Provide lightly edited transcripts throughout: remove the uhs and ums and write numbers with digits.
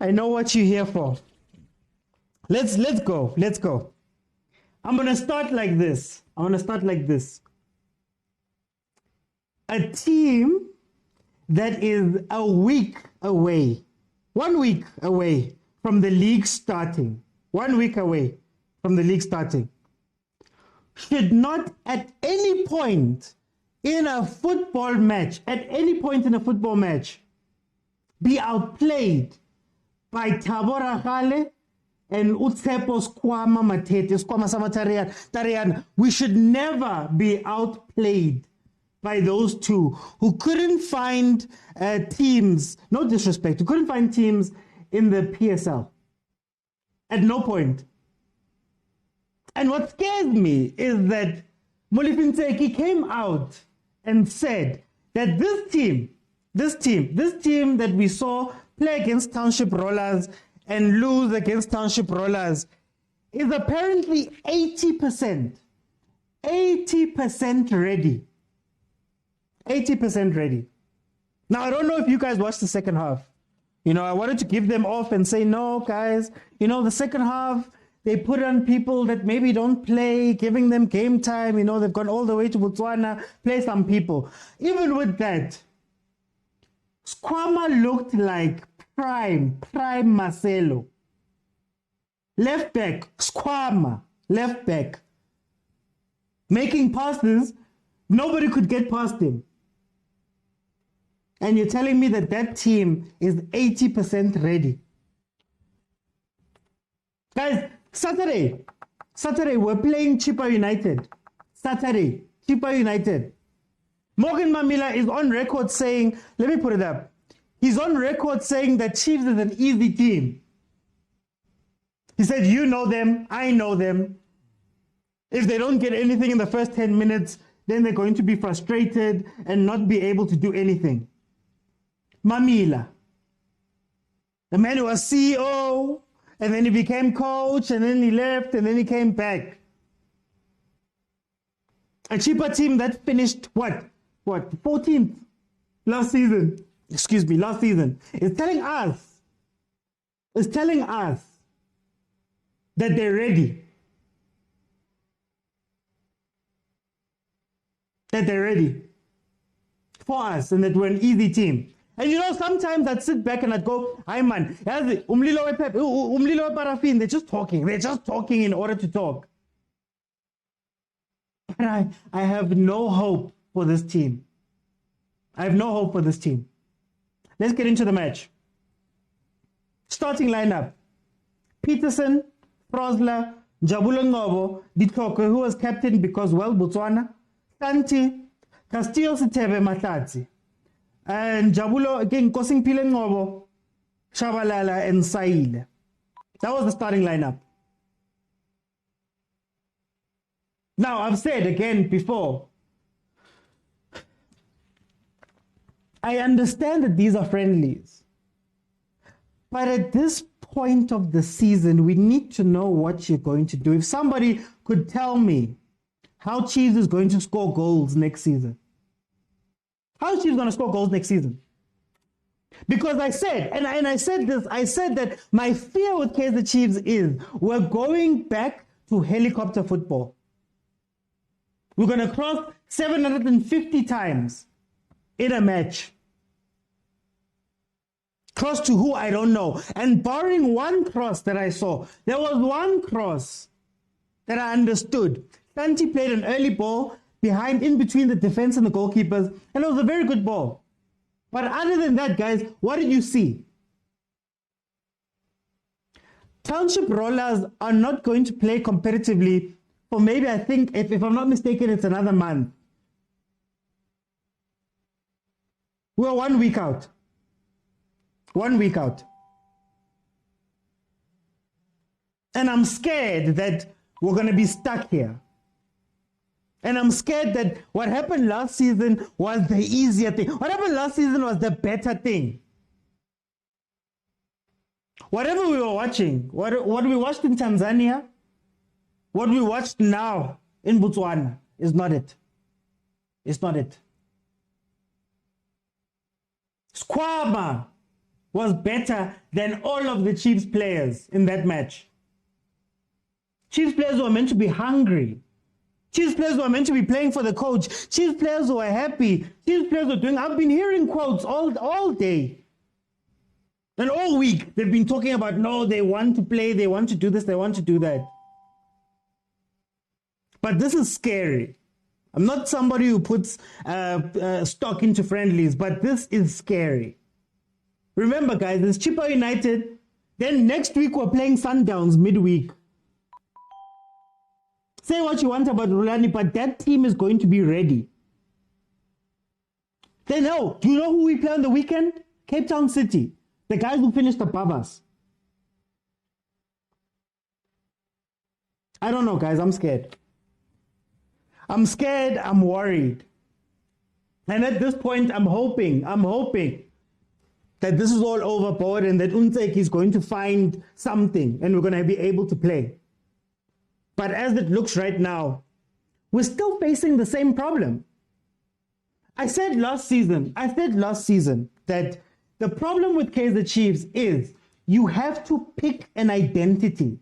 I know what you're here for. Let's go. Let's go. I'm gonna start like this. A team that is a week away, 1 week away from the league starting. 1 week away from the league starting. Should not at any point in a football match, be outplayed by Tabora Khale and Utsepo Skwama Matete, Skwama Samatarian. We should never be outplayed by those two who couldn't find teams, no disrespect, who couldn't find teams in the PSL. At no point. And what scares me is that Molifinteki came out and said that this team that we saw play against Township Rollers and lose against Township Rollers is apparently 80% ready. 80% ready. Now, I don't know if you guys watched the second half. You know, I wanted to give them off and say, no, guys, you know, the second half, they put on people that maybe don't play, giving them game time. You know, they've gone all the way to Botswana, play some people. Even with that, Skwama looked like prime Marcelo. Left back, Skwama, left back. Making passes, nobody could get past him. And you're telling me that that team is 80% ready. Guys, Saturday, we're playing Chippa United. Saturday, Chippa United. Morgan Mamila is on record saying, let me put it up. He's on record saying that Chiefs is an easy team. He said, you know them, I know them. If they don't get anything in the first 10 minutes, then they're going to be frustrated and not be able to do anything. Mamila, the man who was CEO, and then he became coach, and then he left, and then he came back. A cheaper team that finished what 14th last season. Last season. It's telling us that they're ready. That they're ready for us, and that we're an easy team. And you know, sometimes I'd sit back and I'd go, "Hi man, parafin." They're just talking. They're just talking in order to talk. But I have no hope for this team. I have no hope for this team. Let's get into the match. Starting lineup: Peterson, Frosler, Jabulo Ngobo, Ditoko, who was captain because, well, Botswana, Santi, Castillo Sitebe Matlatsi, and Jabulo again, Kosing Pile Ngobo, Shabalala, and Saile. That was the starting lineup. Now, I've said again before, I understand that these are friendlies. But at this point of the season, we need to know what you're going to do. If somebody could tell me how Chiefs is going to score goals next season. How is Chiefs going to score goals next season? Because I said, and I said this, I said that my fear with Kaizer Chiefs is we're going back to helicopter football. We're going to cross 750 times in a match. Cross to who? I don't know. And barring one cross that I saw, there was one cross that I understood. Santi played an early ball in between the defense and the goalkeepers, and it was a very good ball. But other than that, guys, what did you see? Township Rollers are not going to play competitively for maybe, I think, if I'm not mistaken, it's another month. We're 1 week out. 1 week out. And I'm scared that we're going to be stuck here. And I'm scared that what happened last season was the easier thing. What happened last season was the better thing. Whatever we were watching, what we watched in Tanzania, what we watched now in Botswana is not it. It's not it. Squama was better than all of the Chiefs players in that match. Chiefs players were meant to be hungry. Chiefs players were meant to be playing for the coach. Chiefs players were happy. Chiefs players were doing, I've been hearing quotes all day. And all week, they've been talking about, no, they want to play, they want to do this, they want to do that. But this is scary. I'm not somebody who puts stock into friendlies, but this is scary. Remember, guys, it's Chippa United. Then next week, we're playing Sundowns midweek. Say what you want about Rulani, but that team is going to be ready. Then, do you know who we play on the weekend? Cape Town City. The guys who finished above us. I don't know, guys. I'm scared. I'm scared. I'm worried. And at this point, I'm hoping that this is all overboard and that Untek is going to find something and we're going to be able to play. But as it looks right now, we're still facing the same problem. I said last season that the problem with Kaizer Chiefs is you have to pick an identity.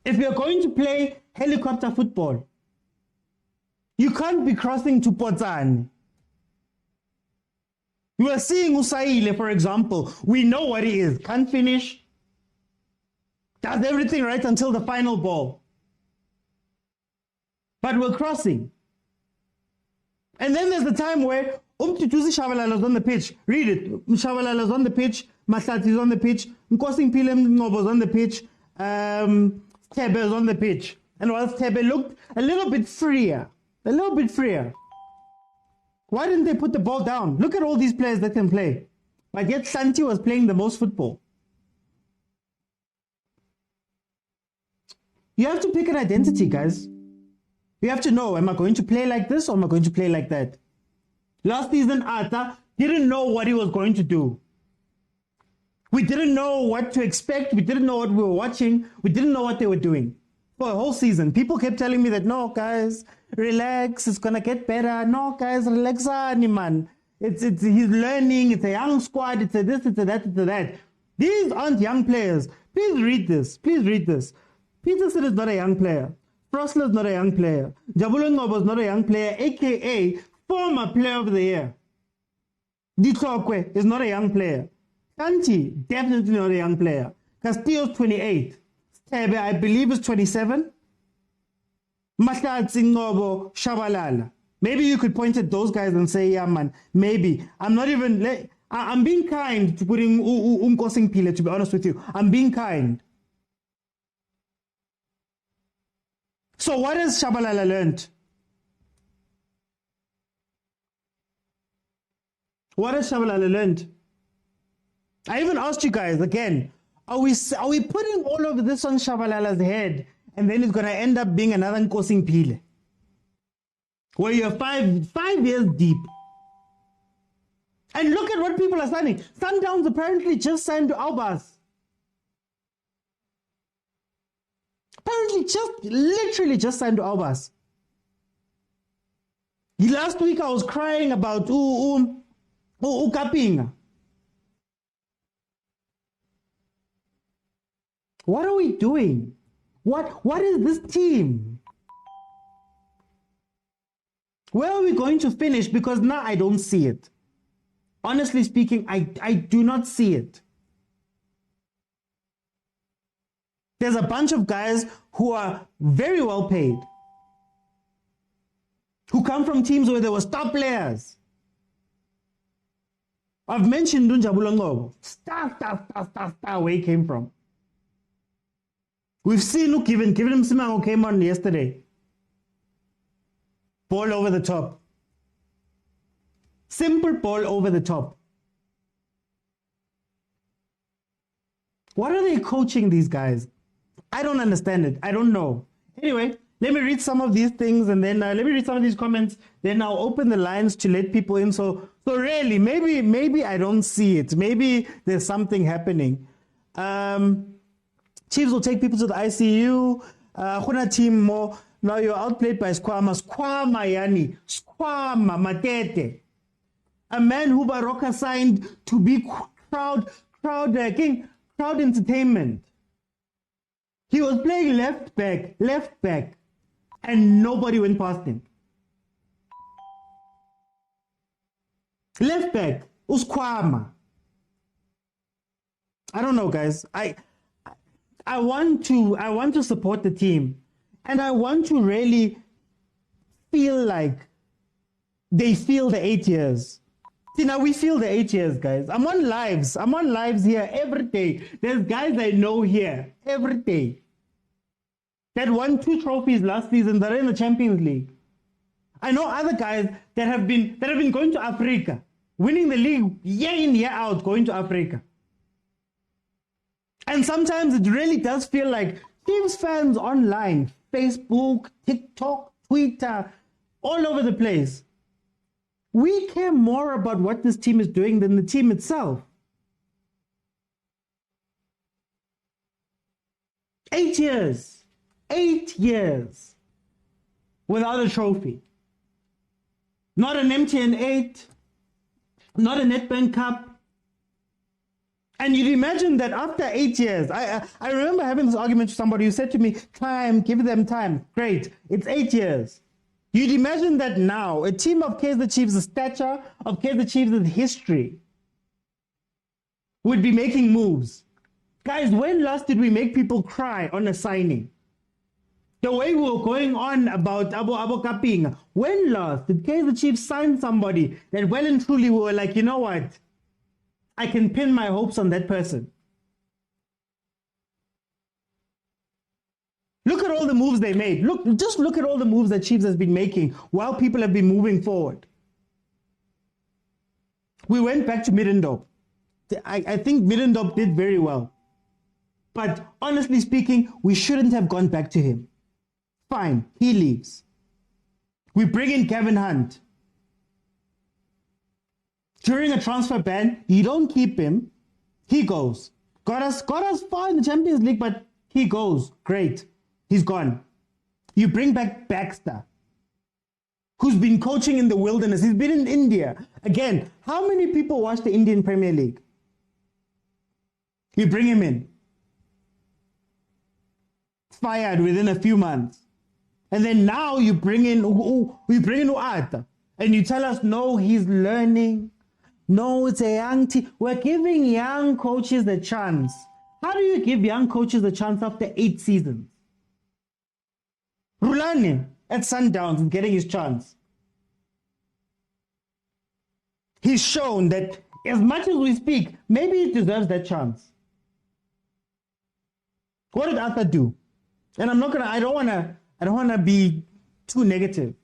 If you're going to play helicopter football, you can't be crossing to Botswana. You are seeing Usaile, for example. We know what he is. Can't finish. Does everything right until the final ball. But we're crossing. And then there's the time where Mduduzi Shabalala is on the pitch. Read it. Shabalala is on the pitch. Mahlati is on the pitch. Nkosing Pilem Ngobo is on the pitch. Tebe is on the pitch. And whilst Tebe looked a little bit freer. Why didn't they put the ball down? Look at all these players that can play. But yet Santi was playing the most football. You have to pick an identity, guys. You have to know, am I going to play like this or am I going to play like that? Last season, Arthur didn't know what he was going to do. We didn't know what to expect. We didn't know what we were watching. We didn't know what they were doing. For a whole season, people kept telling me that, no, guys, relax, it's going to get better. No, guys, relax, man. He's learning. It's a young squad. It's a this, it's a that, it's a that. These aren't young players. Please read this. Peterson is not a young player. Frosler is not a young player. Jabulongobo is not a young player, a.k.a. former player of the year. Ditokwe is not a young player. Kanti, definitely not a young player. Castillo's 28. Stebe, I believe, is 27. Mahlatsi Ngobo, Shabalala. Maybe you could point at those guys and say, yeah, man, maybe. I'm being kind to putting Nkosing Pile, to be honest with you. I'm being kind. So what has Shabalala learned? What has Shabalala learned? I even asked you guys again, are we putting all of this on Shabalala's head and then it's going to end up being another Nkosing Pile? Where you're five years deep. And look at what people are signing. Sundowns apparently just signed to Albers. Apparently literally just signed to Albers. Last week I was crying about Kapinga. What are we doing? What is this team? Where are we going to finish? Because now I don't see it. Honestly speaking, I do not see it. There's a bunch of guys who are very well paid, who come from teams where there were star players. I've mentioned Dunjabulongo. Star, where he came from. We've seen who given him Simango came on yesterday. Ball over the top. Simple ball over the top. What are they coaching these guys? I don't understand it. I don't know. Anyway, let me read some of these things and then let me read some of these comments. Then I'll open the lines to let people in. So really, maybe I don't see it. Maybe there's something happening. Chiefs will take people to the ICU. Khuna team more. Now you're outplayed by Squama. Squama yani. Squama Matete. A man who Moroka signed to be crowd entertainment. He was playing left back, and nobody went past him. Left back, Uskwama. I don't know, guys. I want to support the team, and I want to really feel like they feel the 8 years. See, now we feel the 8 years, guys. I'm on lives here every day. There's guys I know here every day that won 2 trophies last season that are in the Champions League. I know other guys that have been going to Africa, winning the league year in, year out, going to Africa. And sometimes it really does feel like Chiefs fans online, Facebook, TikTok, Twitter, all over the place, we care more about what this team is doing than the team itself. 8 years. 8 years without a trophy. Not an MTN 8, not a Nedbank Cup. And you'd imagine that after 8 years, I remember having this argument with somebody who said to me, time, give them time. Great, it's 8 years. You'd imagine that now, a team of Kaizer Chiefs, the stature of Kaizer Chiefs' history, would be making moves. Guys, when last did we make people cry on a signing? The way we were going on about Abo Kapinga, when last did Kaizer Chiefs sign somebody that well and truly we were like, you know what? I can pin my hopes on that person. Look at all the moves they made. Just look at all the moves that Chiefs has been making while people have been moving forward. We went back to Middendorp. I think Middendorp did very well. But honestly speaking, we shouldn't have gone back to him. Fine, he leaves. We bring in Kevin Hunt. During a transfer ban, you don't keep him. He goes. Got us far in the Champions League, but he goes. Great. He's gone. You bring back Baxter, who's been coaching in the wilderness. He's been in India. Again, how many people watch the Indian Premier League? You bring him in. Fired within a few months. And then now you bring in Uata. And you tell us, no, he's learning. No, it's a young team. We're giving young coaches the chance. How do you give young coaches the chance after 8 seasons? Rulani at Sundowns is getting his chance. He's shown that as much as we speak, maybe he deserves that chance. What did Arthur do? And I don't wanna be too negative.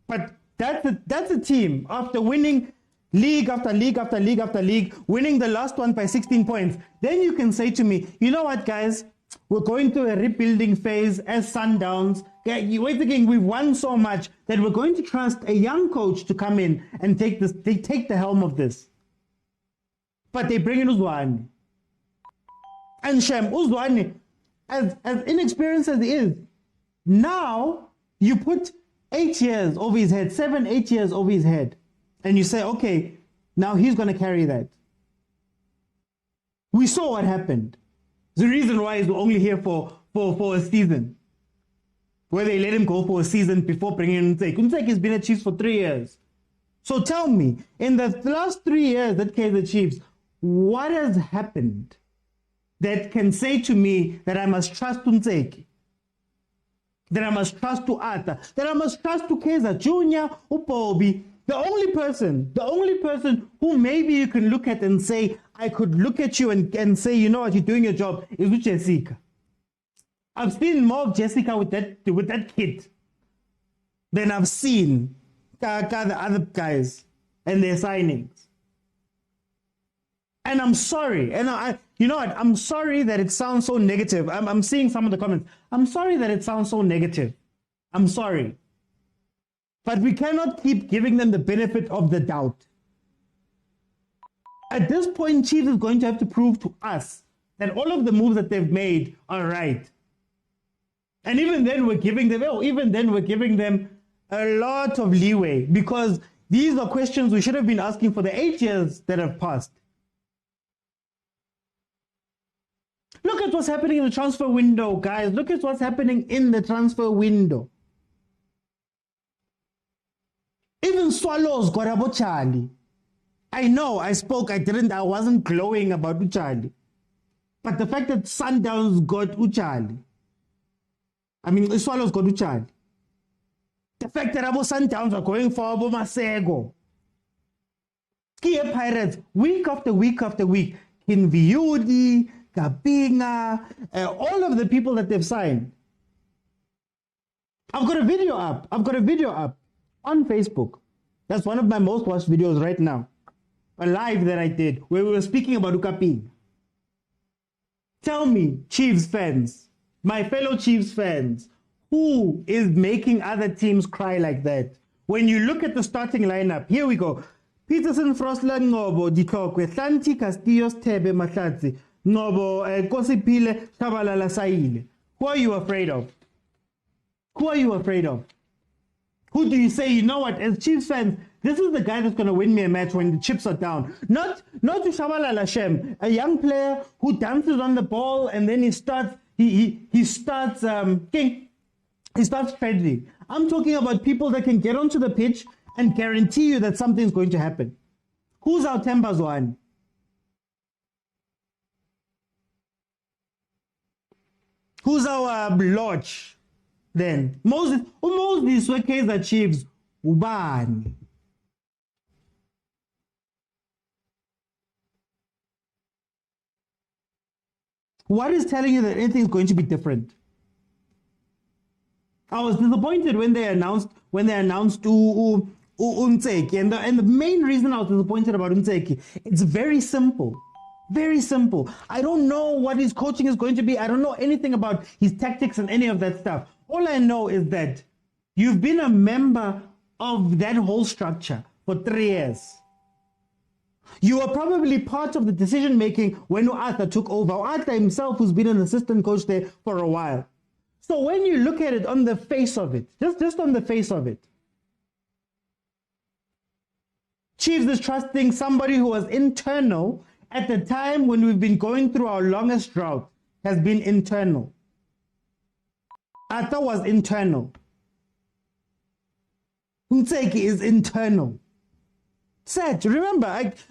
But that's a team after winning league after league after league after league, winning the last one by 16 points. Then you can say to me, you know what, guys? We're going through a rebuilding phase as Sundowns. Wait again, we've won so much that we're going to trust a young coach to come in and take the helm of this. But they bring in Uzwane. And Shem, Uzwane, as inexperienced as he is, now you put 8 years over his head, 7, 8 years over his head. And you say, okay, now he's going to carry that. We saw what happened. The reason why he's only here for a season. Where they let him go for a season before bringing in Unsek. Unsek has been at Chiefs for 3 years. So tell me, in the last 3 years that Kaizer Chiefs, what has happened that can say to me that I must trust Unsek? That I must trust Uata? That I must trust to Kaizer Jr., Upobi? The only person who maybe you can look at and say, I could look at you and say, you know what, you're doing your job, is with Jessica. I've seen more of Jessica with that kid than I've seen the other guys and their signings. And I'm sorry. And you know what? I'm sorry that it sounds so negative. I'm seeing some of the comments. I'm sorry that it sounds so negative. I'm sorry. But we cannot keep giving them the benefit of the doubt. At this point, Chiefs is going to have to prove to us that all of the moves that they've made are right. And even then we're giving them a lot of leeway, because these are questions we should have been asking for the 8 years that have passed. Look at what's happening in the transfer window, guys. Look at what's happening in the transfer window. Even Swallows got about Charlie. I know I wasn't glowing about Uchali. But the fact that Sundowns got Uchali. I mean, the Swallows got Uchali. The fact that Abo Sundowns are going for Abo Masego. Skier Pirates, week after week after week. Kinviudi, Kapinga, all of the people that they've signed. I've got a video up on Facebook. That's one of my most watched videos right now. A live that I did where we were speaking about Ukapinga. Tell me, Chiefs fans, my fellow Chiefs fans, who is making other teams cry like that? When you look at the starting lineup, here we go. Peterson, Frostland, Ngobo, Ditlokwe, Hlanti, Castillos, Tebe, Mahlatsi, Ngobo, Kosipile, Shabalala, Saile. Who are you afraid of? Who are you afraid of? Who do you say, you know what, as Chiefs fans, this is the guy that's going to win me a match when the chips are down. Not to Shabalala Shem, a young player who dances on the ball and then he starts trending. I'm talking about people that can get onto the pitch and guarantee you that something's going to happen. Who's our Tembazwan? Who's our Lodge then? Moses were Kaizer Chiefs. Ubani. What is telling you that anything is going to be different? I was disappointed when they announced Umtseki, and the main reason I was disappointed about Umtseki, it's very simple. Very simple. I don't know what his coaching is going to be. I don't know anything about his tactics and any of that stuff. All I know is that you've been a member of that whole structure for 3 years. You were probably part of the decision making when Arthur took over. Arthur himself, who's been an assistant coach there for a while. So when you look at it on the face of it, just on the face of it, Chiefs is trusting somebody who was internal at the time when we've been going through our longest drought, has been internal. Arthur was internal. Umtseki is internal. Sad. Remember,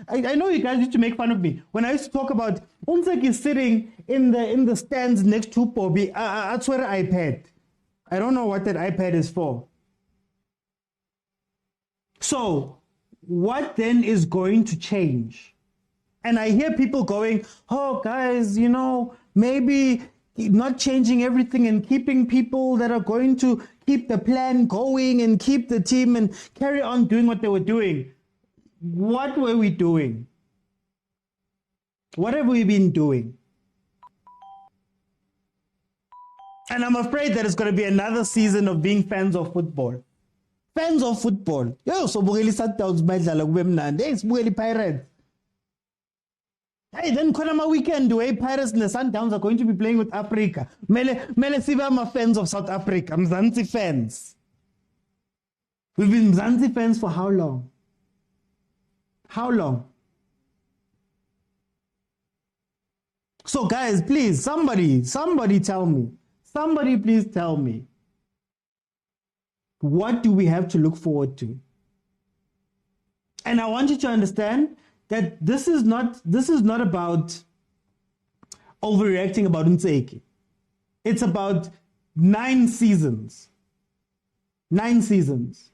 I know you guys used to make fun of me when I used to talk about Umtseki sitting in the stands next to Bobby. I swear iPad. I don't know what that iPad is for. So, what then is going to change? And I hear people going, oh, guys, you know, maybe not changing everything and keeping people that are going to keep the plan going and keep the team and carry on doing what they were doing. What were we doing? What have we been doing? And I'm afraid that it's going to be another season of being fans of football. Fans of football. Yo, so Bugeli Sundowns badlala kube mnandi. Hey, Bugeli Pirates. Hey, then Konama weekend, the way Pirates and the Sundowns are going to be playing with Africa. Mele siba ma fans of South Africa. Mzansi fans. We've been Mzansi fans for how long? How long? So guys, please, somebody tell me. Somebody please tell me. What do we have to look forward to? And I want you to understand that this is not about overreacting about Umtseki. It's about 9 seasons. 9 seasons.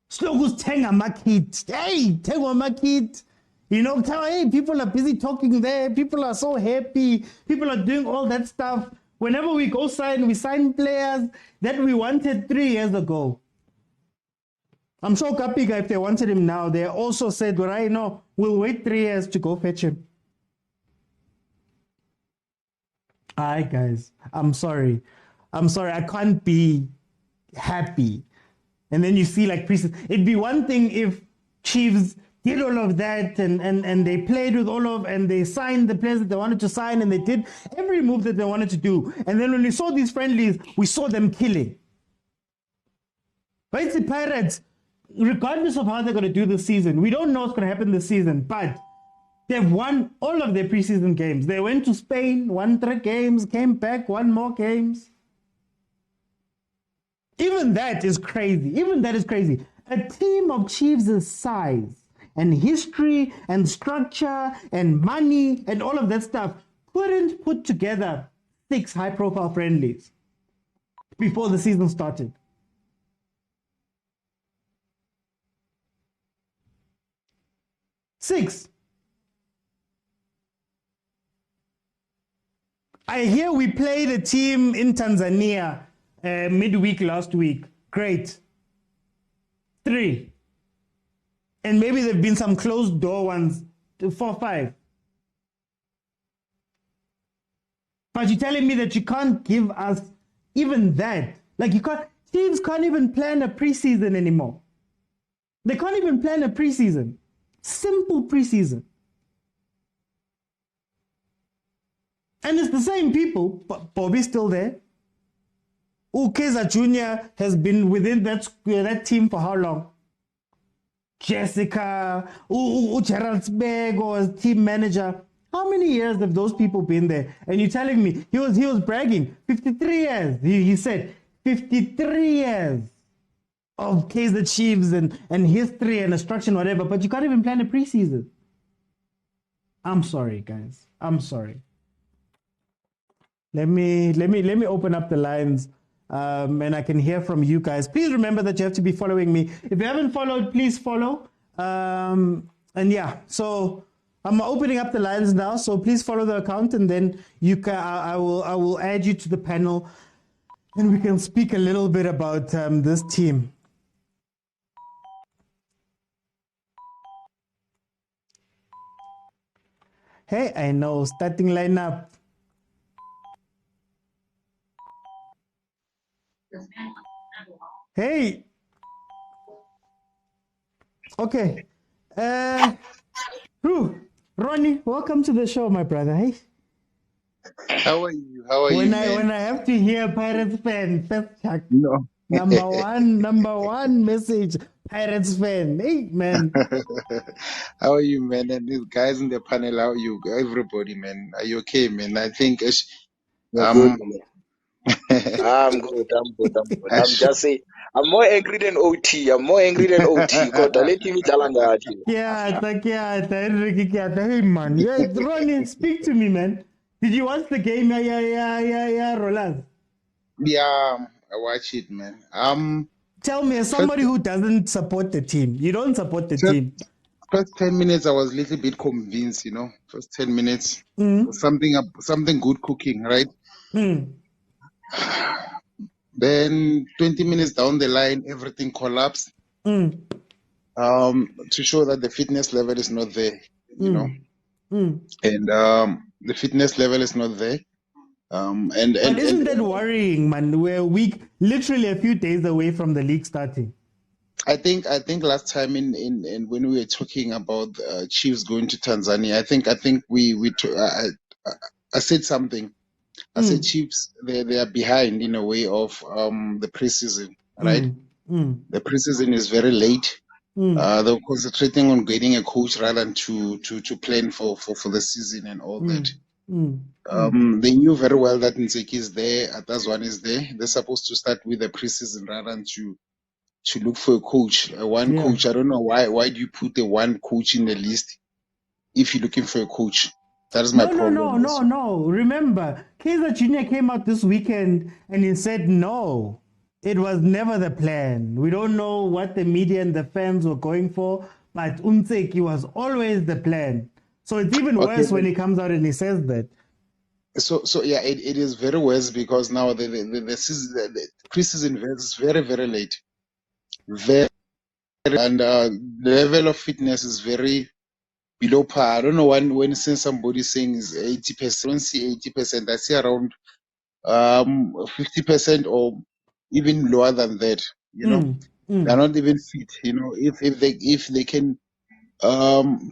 Slogus tenga makit. Hey, tenga makit. You know, hey, people are busy talking there. People are so happy. People are doing all that stuff. Whenever we go sign, we sign players that we wanted 3 years ago. I'm sure Kapika, if they wanted him now, they also said, well, I know, we'll wait 3 years to go fetch him. All right, guys, I'm sorry. I can't be happy. And then you see like Patrice. It'd be one thing if Chiefs did all of that and they played with all of, and they signed the players that they wanted to sign, and they did every move that they wanted to do. And then when we saw these friendlies, we saw them killing. But it's the Pirates, regardless of how they're going to do this season, we don't know what's going to happen this season, but They've won all of their preseason games. They went to Spain, won 3 games, came back, won more games. Even that is crazy. Even that is crazy. A team of Chiefs' size and history and structure and money and all of that stuff couldn't put together 6 high-profile friendlies before the season started. Six. I hear we played a team in Tanzania midweek last week. Great. 3. And maybe there have been some closed door ones, 4, 5. But you're telling me that you can't give us even that. Like teams can't even plan a preseason anymore. They can't even plan a preseason. Simple preseason. And it's the same people. Bobby's still there. Kaizer Jr. has been within that team for how long? Jessica, Geraldsberg was team manager. How many years have those people been there? And you're telling me he was bragging 53 years. He said 53 years of Kaizer Chiefs and history and a structure and whatever, but you can't even plan a preseason. I'm sorry, guys. I'm sorry. Let me open up the lines, and I can hear from you guys. Please remember that you have to be following me. If you haven't followed, please follow. And yeah, so I'm opening up the lines now. So please follow the account, and then you can. I will add you to the panel, and we can speak a little bit about this team. Hey, I know, starting lineup. Hey. Okay. Ronnie, welcome to the show, my brother. Hey. How are you? How are you, man? When I have to hear Pirates fan, first check. No. number one message, Pirates fan. Hey, man. How are you, man? And these guys in the panel, how are you? Everybody, man. Are you okay, man? I think You're good, man. I'm good. I'm just saying, I'm more angry than OT. Kodwa let me tell you. Hey, man. Yeah, Ronnie, speak to me, man. Did you watch the game? Yeah, Roland. Yeah, I watch it, man. Tell me, as somebody who doesn't support the team, you don't support the team. First 10 minutes, I was a little bit convinced, you know. First 10 minutes, something good cooking, right? Then 20 minutes down the line, everything collapsed. To show that the fitness level is not there, you know. And the fitness level is not there. But isn't that worrying, man? We're literally a few days away from the league starting. I think last time in when we were talking about Chiefs going to Tanzania, I think I said something. I said Chiefs they are behind in a way of the preseason, right? The preseason is very late. They're concentrating on getting a coach rather than to plan for the season and all that. They knew very well that Nzeki is there, Atazwan is there. They're supposed to start with the preseason rather than to look for a coach. Coach. I don't know why do you put the one coach in the list if you're looking for a coach? That is my problem. No. Remember, Kaizer Jr. came out this weekend and he said no. It was never the plan. We don't know what the media and the fans were going for, but Nzeki was always the plan. So it's even worse when he comes out and he says that. So yeah, it is very worse because now the preseason is very, very late. And the level of fitness is very below par. I don't know when since somebody saying is 80%, I don't see 80%. I see around 50% or even lower than that. You know, they're not even fit. You know, if they can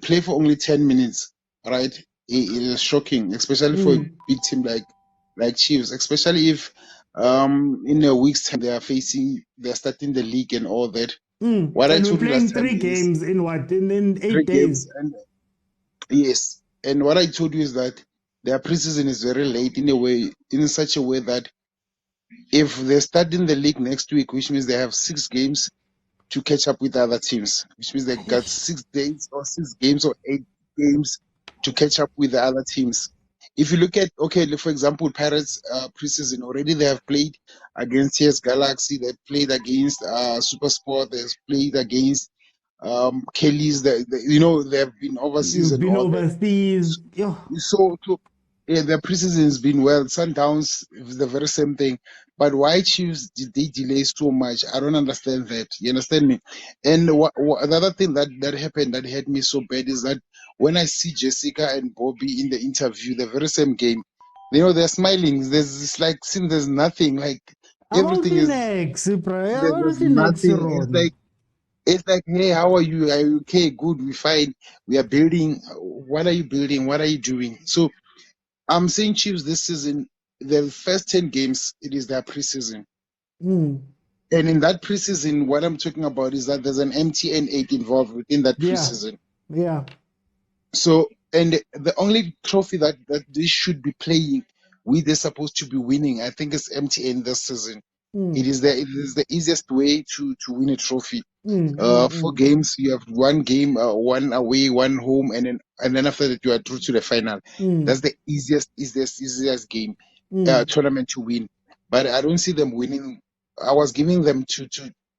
play for only 10 minutes, right? It is shocking, especially for a big team like Chiefs, especially if in a week's time they're starting the league and all that. What I told you last time, 3 games in 8 days. And Yes. And what I told you is that their preseason is very late in such a way that if they start in the league next week, which means they have 6 games to catch up with other teams, which means they got 6 days or 6 games or 8 games to catch up with the other teams. If you look at, okay, for example, Pirates preseason, already they have played against TS Galaxy, they played against Supersport, they've played against Kelly's, they have been overseas You've and been all that. overseas. So yeah, the preseason has been well. Sundowns is the very same thing. But why Chiefs did they delay so much? I don't understand that. You understand me? And the other thing that happened that hurt me so bad is that when I see Jessica and Bobby in the interview, the very same game, they're smiling. It's like seems there's nothing. Like everything is there's nothing. It's like, hey, how are you? Are you okay? Good, we fine. We are building. What are you building? What are you doing? So I'm saying Chiefs this season, the first 10 games, it is their preseason. And in that preseason, what I'm talking about is that there's an MTN 8 involved within that preseason. Yeah. So, and the only trophy that they should be playing, they're supposed to be winning, I think it's MTN this season. It is the easiest way to win a trophy. 4 games, you have 1 game, 1 away, 1 home, and then after that you are through to the final. That's the easiest game tournament to win. But I don't see them winning. I was giving them to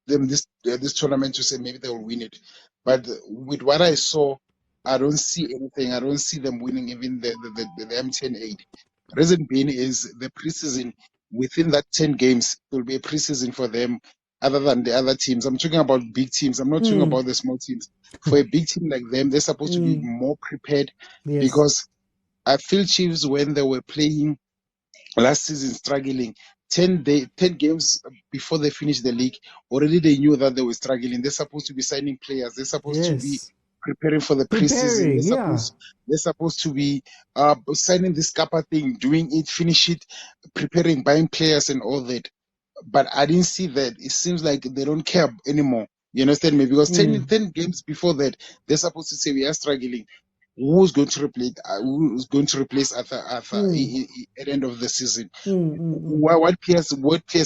them this tournament to say maybe they will win it, but with what I saw, I don't see anything. I don't see them winning even the MTN 8. Reason being is the preseason. Within that 10 games, it will be a preseason for them other than the other teams. I'm talking about big teams. I'm not talking about the small teams. For a big team like them, they're supposed to be more prepared because I feel Chiefs, when they were playing last season, struggling, 10 games before they finished the league, already they knew that they were struggling. They're supposed to be signing players. They're supposed to be preparing for the preseason. They're supposed to be signing this Kappa thing, doing it, finish it, preparing, buying players and all that. But I didn't see that. It seems like they don't care anymore. You understand me? Because 10 games before that, they're supposed to say we are struggling. Who's going to replace Arthur at the end of the season? What players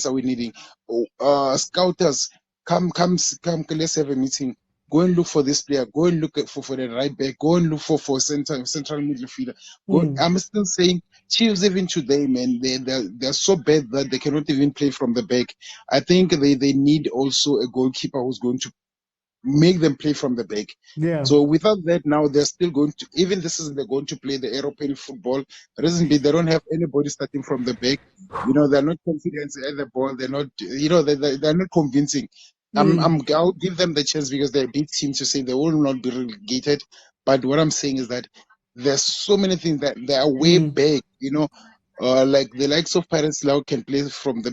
are we needing? Scouters, come, let's have a meeting. Go and look for this player. Go and look for the right back. Go and look for central midfielder. I'm still saying Chiefs even today, man, they're so bad that they cannot even play from the back. I think they need also a goalkeeper who's going to make them play from the back. So without that, now they're still going to, even this season, they're going to play the European football. Reason being, they don't have anybody starting from the back. They're not confident at the ball. They're not, they're not convincing. I'll give them the chance because they're a big team to say they will not be relegated. But what I'm saying is that there's so many things that they are way back, like the likes of Pirates now can play from the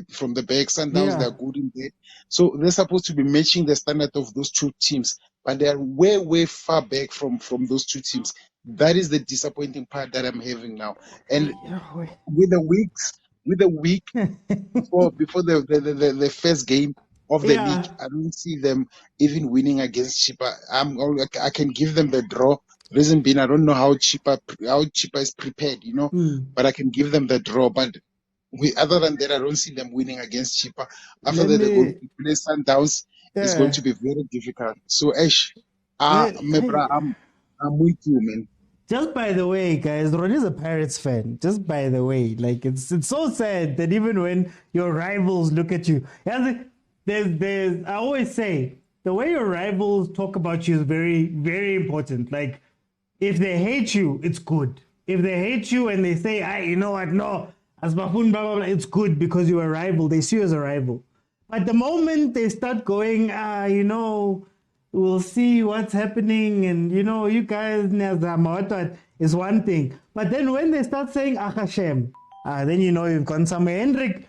back. Sundowns, they're good in there. So they're supposed to be matching the standard of those two teams, but they are way, way far back from those two teams. That is the disappointing part that I'm having now. And with the week before the first game of the league, I don't see them even winning against Chippa. I can give them the draw. Reason being, I don't know how Chippa is prepared, but I can give them the draw. But other than that, I don't see them winning against Chippa. After that, they're going to play Sundowns. It's going to be very difficult. So, Ash, Mebra, I'm with you, man. Just by the way, guys, Ron is a Pirates fan. Just by the way, like it's so sad that even when your rivals look at you, there's I always say the way your rivals talk about you is very, very important. Like if they hate you, it's good. If they hate you and they say, you know what, no, as Bafun, blah, blah, blah, it's good because you're a rival. They see you as a rival. But the moment they start going, we'll see what's happening, and you guys is one thing. But then when they start saying Hashem, then you've gone somewhere. Hendrik,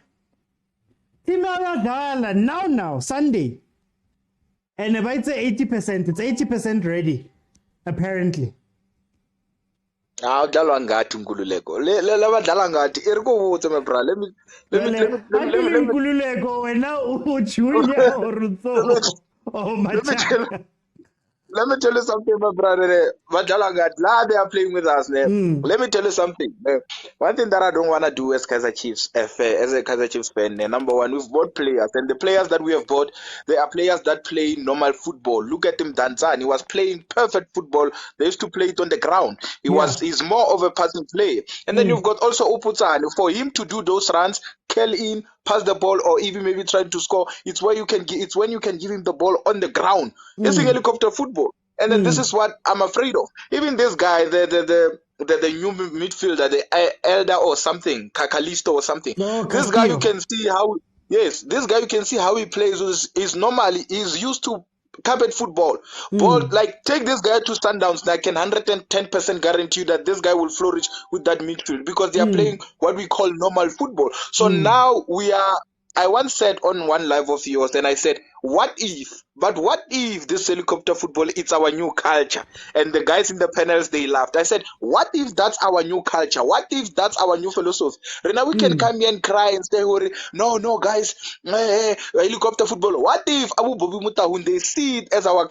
now, Sunday. And if I say 80%, it's 80% ready, apparently. Udlalwa ngathi Nkululeko labadlala ngathi irikubutsa my bra let me Nkululeko wena uJunior or Rutso or Machaka. let me tell you something, my brother. They are playing with us. Let me tell you something. One thing that I don't want to do as Kaizer Chiefs, as a Kaizer Chiefs fan, number one, we've bought players, and the players that we have bought, they are players that play normal football. Look at him, Danzan. He was playing perfect football. They used to play it on the ground. He's more of a passing player. And then you've got also Oputan. For him to do those runs, curl in, pass the ball, or even maybe trying to score, it's when you can give him the ball on the ground. It's a helicopter football. And then this is what I'm afraid of. Even this guy, the new midfielder, the Elder or something, Kakalisto or something. This guy, you can see how, this guy, you can see how he plays. He's used to carpet football. Ball, like, take this guy to Sundowns, I can 110% guarantee you that this guy will flourish with that midfield because they are playing what we call normal football. So now I once said on one live of yours, and I said, what if this helicopter football, it's our new culture? And the guys in the panels, they laughed. I said, what if that's our new culture? What if that's our new philosophy? Right now we can come here and cry and say, no, guys, helicopter football. What if Abu Bobi Motaung, they see it as our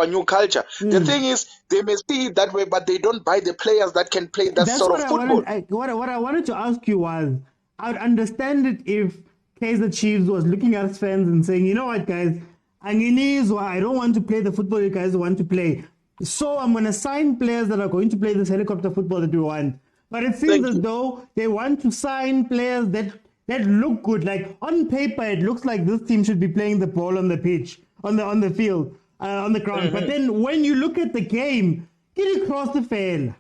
new culture? The thing is, they may see it that way, but they don't buy the players that can play that sort of football. What I wanted to ask you was, I'd understand it if Kaizer Chiefs was looking at his fans and saying, you know what, guys, I don't want to play the football you guys want to play. So I'm going to sign players that are going to play this helicopter football that we want. But it seems as though they want to sign players that look good. Like on paper, it looks like this team should be playing the ball on the pitch, on the field, on the ground. But then when you look at the game, get it across the field.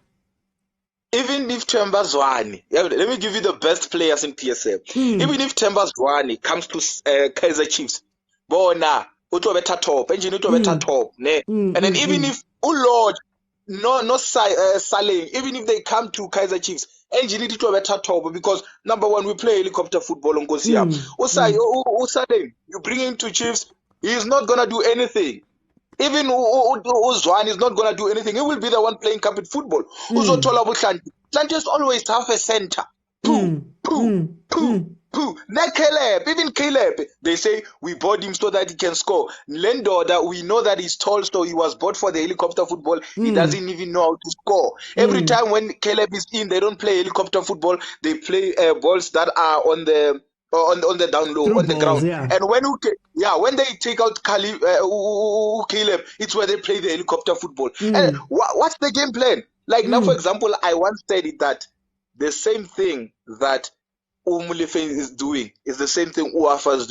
Even if Themba Zwane, let me give you the best players in PSL. Even if Themba Zwane comes to Kaizer Chiefs, bona utobeta top, engine utobeta top, ne. And then even if Lord, no Saleh, even if they come to Kaizer Chiefs, engine utobeta top because number one, we play helicopter football on Gosia. Saleh, you bring him to Chiefs, he's not gonna do anything. Even Uzwan is not going to do anything. He will be the one playing carpet football. Just always have a center. Even Caleb, they say we bought him so that he can score. Lendo, that we know that he's tall, so he was bought for the helicopter football. He doesn't even know how to score. Every time when Caleb is in, they don't play helicopter football. They play balls that are on the down low, on the ground. And when they take out Caleb, it's where they play the helicopter football. And what's the game plan? Like now, for example, I once said it that the same thing that Umulefe is doing is the same thing Uafa is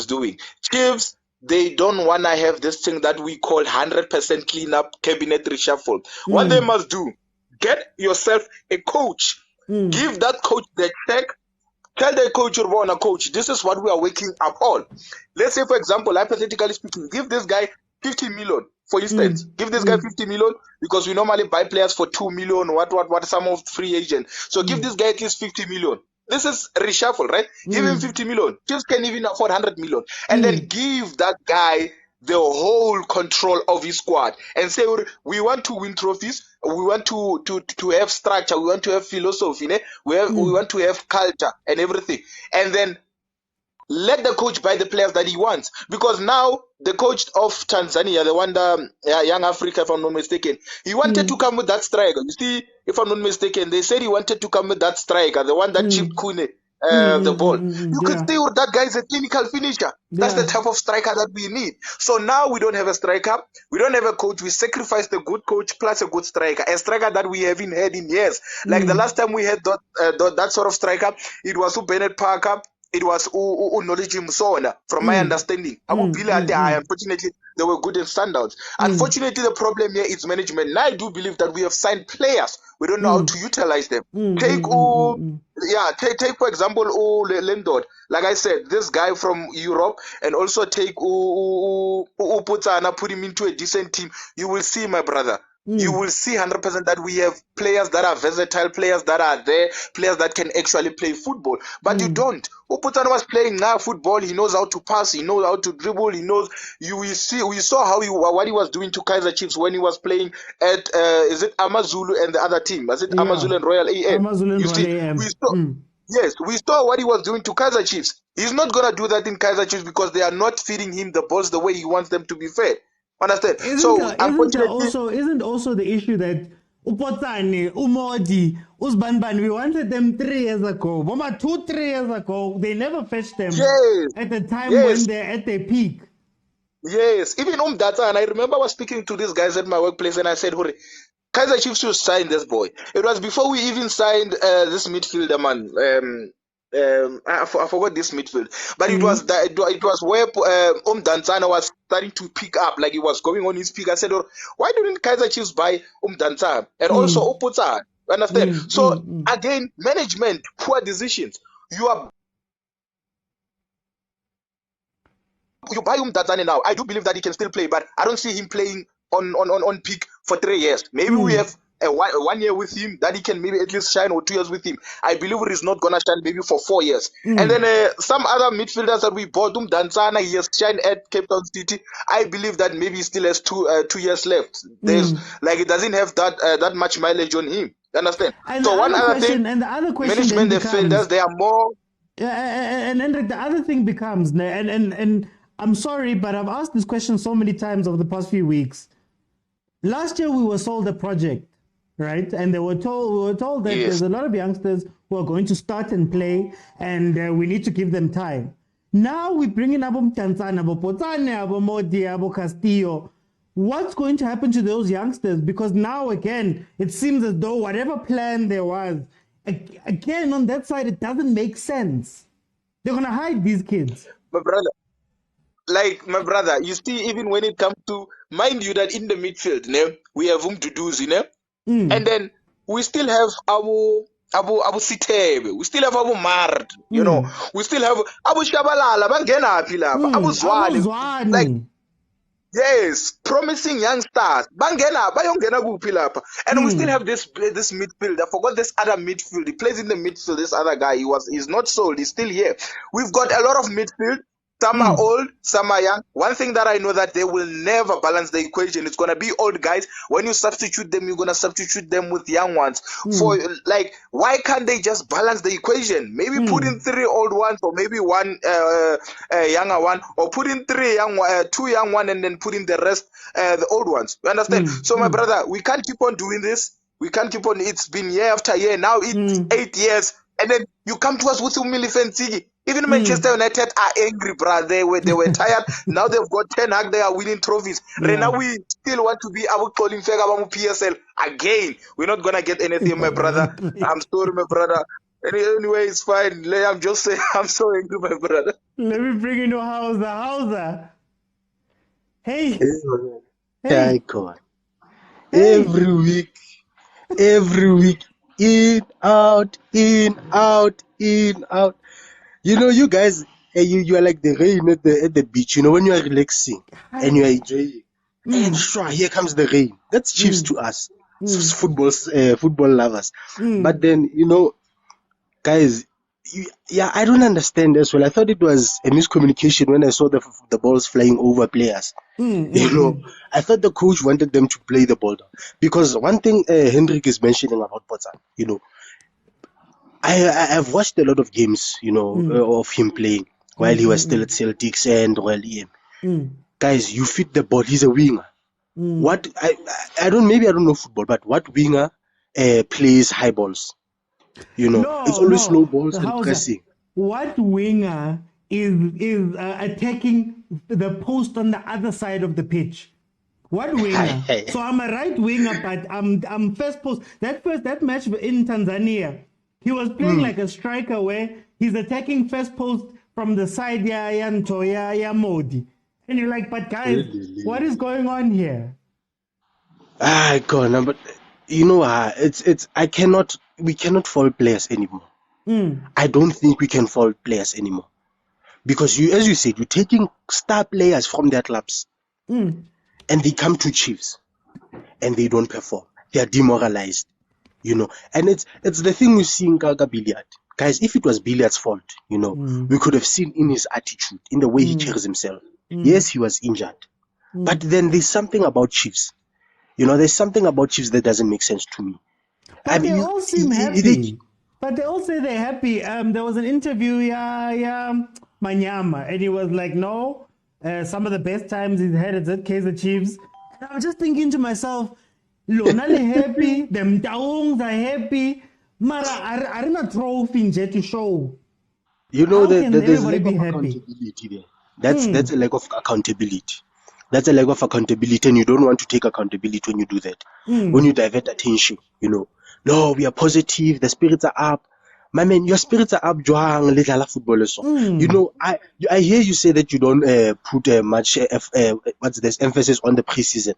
doing. Chiefs, they don't want to have this thing that we call 100% clean up cabinet reshuffle. What they must do, get yourself a coach. Give that coach the check. Tell the coach, coach, this is what we are waking up on. Let's say, for example, hypothetically speaking, give this guy 50 million, for instance. Give this guy 50 million because we normally buy players for 2 million, what some of free agents. So give this guy at least 50 million. This is reshuffle, right? Give him 50 million. Chiefs can even afford 100 million. And then give that guy the whole control of his squad and say, we want to win trophies. We want to have structure. We want to have philosophy. We want to have culture and everything. And then let the coach buy the players that he wants. Because now the coach of Tanzania, the one Young Africa, if I'm not mistaken, he wanted to come with that striker. You see, if I'm not mistaken, they said he wanted to come with that striker, the one that chipped Khanye the ball. You can see that guy is a clinical finisher. That's the type of striker that we need. So now we don't have a striker. We don't have a coach. We sacrificed the good coach plus a good striker. A striker that we haven't had in years. Like the last time we had that sort of striker, it was Bennett Parker. It was Knowledge Msona, from my understanding. Unfortunately, they were good in Sundowns. Unfortunately, the problem here is management. Now I do believe that we have signed players. We don't know how to utilize them. Take, for example, Lendot. Like I said, this guy from Europe, and also take Putsana, put him into a decent team. You will see, my brother. You will see 100% that we have players that are versatile, players that are there, players that can actually play football. But you don't. Oputana was playing now football. He knows how to pass. He knows how to dribble. He knows. We saw what he was doing to Kaizer Chiefs when he was playing at is it Amazulu and the other team? Was it Amazulu and Royal AM? Yes, we saw what he was doing to Kaizer Chiefs. He's not gonna do that in Kaizer Chiefs because they are not feeding him the balls the way he wants them to be fed. Understand? Isn't also the issue that Upotsane, Umodi, Usbanban, we wanted them 3 years ago. Mama, 2-3 years ago, they never fetched them at the time when they're at their peak. Yes, even Data, and I remember I was speaking to these guys at my workplace, and I said, "Hurry, Kaizer Chiefs should sign this boy." It was before we even signed this midfielder, man. I forgot this midfield, but it was where Danzana was starting to pick up, like he was going on his peak. I said, "Oh, why didn't Kaizer Chiefs buy Danzana and also Opota?" Understand? Again, management, poor decisions. You buy Danzana now. I do believe that he can still play, but I don't see him playing on peak for 3 years. Maybe we have a 1 year with him that he can maybe at least shine, or 2 years with him. I believe he's not gonna shine maybe for 4 years. And then some other midfielders that we bought, Danzana, he has shined at Cape Town City. I believe that maybe he still has 2 years left. There's like it doesn't have that much mileage on him. You understand? And so one other thing, and the other question, management, the fielders, they are more. And then the other thing becomes, and I'm sorry, but I've asked this question so many times over the past few weeks. Last year we were sold a project, right? And we were told that there's a lot of youngsters who are going to start and play, and we need to give them time. Now we're bringing up Tanzania, Botswana, Modi, Castillo. What's going to happen to those youngsters? Because now again, it seems as though whatever plan there was, again on that side, it doesn't make sense. They're gonna hide these kids. My brother, you see, even when it comes to, mind you, that in the midfield, we have Mduduzi, and then we still have Abu Sitebe, we still have Abu Mard, you know, we still have Abu Shabalala, Banyana, Abu Zwani, like, yes, promising young stars. Bangena, Bayongena Gupilapa. And we still have this midfield. I forgot this other midfield. He plays in the midfield, this other guy. He's not sold, he's still here. We've got a lot of midfield. Some are old, some are young. One thing that I know that they will never balance the equation. It's gonna be old guys. When you substitute them, you're gonna substitute them with young ones. For like, why can't they just balance the equation? Maybe put in 3 old ones, or maybe one younger one, or put in 2 young ones, and then put in the rest the old ones. You understand? So my brother, we can't keep on doing this. We can't keep on. It's been year after year. Now it's 8 years, and then you come to us with Umilifensigi. Even Manchester United are angry, brother. They were tired. Now they've got 10 Hag, they are winning trophies. Right now we still want to be Abu calling Fegabamu PSL again. We're not gonna get anything, my brother. I'm sorry, my brother. Anyway, it's fine. I'm just saying, I'm so angry, my brother. Let me bring in Hausa. Hey. Hey, God. Every week, in, out. You know, you guys, you are like the rain at the beach. You know, when you are relaxing and you are enjoying, and sure, here comes the rain. That's Chiefs to us, football lovers. But then, you know, guys, I don't understand as well. I thought it was a miscommunication when I saw the balls flying over players. You know, I thought the coach wanted them to play the ball down, because one thing Hendrik is mentioning about Botswana, you know, I've watched a lot of games, you know, of him playing while he was still at Celtics and Royal EM. Guys, you fit the ball. He's a winger. What I don't know football, but what winger plays high balls? You know, it's always slow balls and pressing. What winger is attacking the post on the other side of the pitch? What winger? So I'm a right winger, but I'm first post. That match in Tanzania, he was playing like a striker where he's attacking first post from the side, Modi. And you're like, but guys, what is going on here? God, but you know, we cannot fault players anymore. I don't think we can fault players anymore. Because as you said, you're taking star players from their clubs and they come to Chiefs and they don't perform. They are demoralized. You know, and it's the thing we see in Gaga Billiard. Guys, if it was Billiard's fault, you know, we could have seen in his attitude, in the way he carries himself. Yes, he was injured. But then there's something about Chiefs. You know, there's something about Chiefs that doesn't make sense to me. But they all seem happy. But they all say they're happy. There was an interview, Manyama, and he was like, no, some of the best times he's had at Kaizer Chiefs. And I was just thinking to myself, Lona le happy, the Mtaungs are happy, Mara are not trophy to show. You know, there's a everybody lack be of happy? accountability there. That's a lack of accountability. That's a lack of accountability, and you don't want to take accountability when you do that. When you divert attention, you know. No, we are positive, the spirits are up. My man, your spirits are up, Joang, little footballers. You know, I hear you say that you don't put much emphasis on the preseason.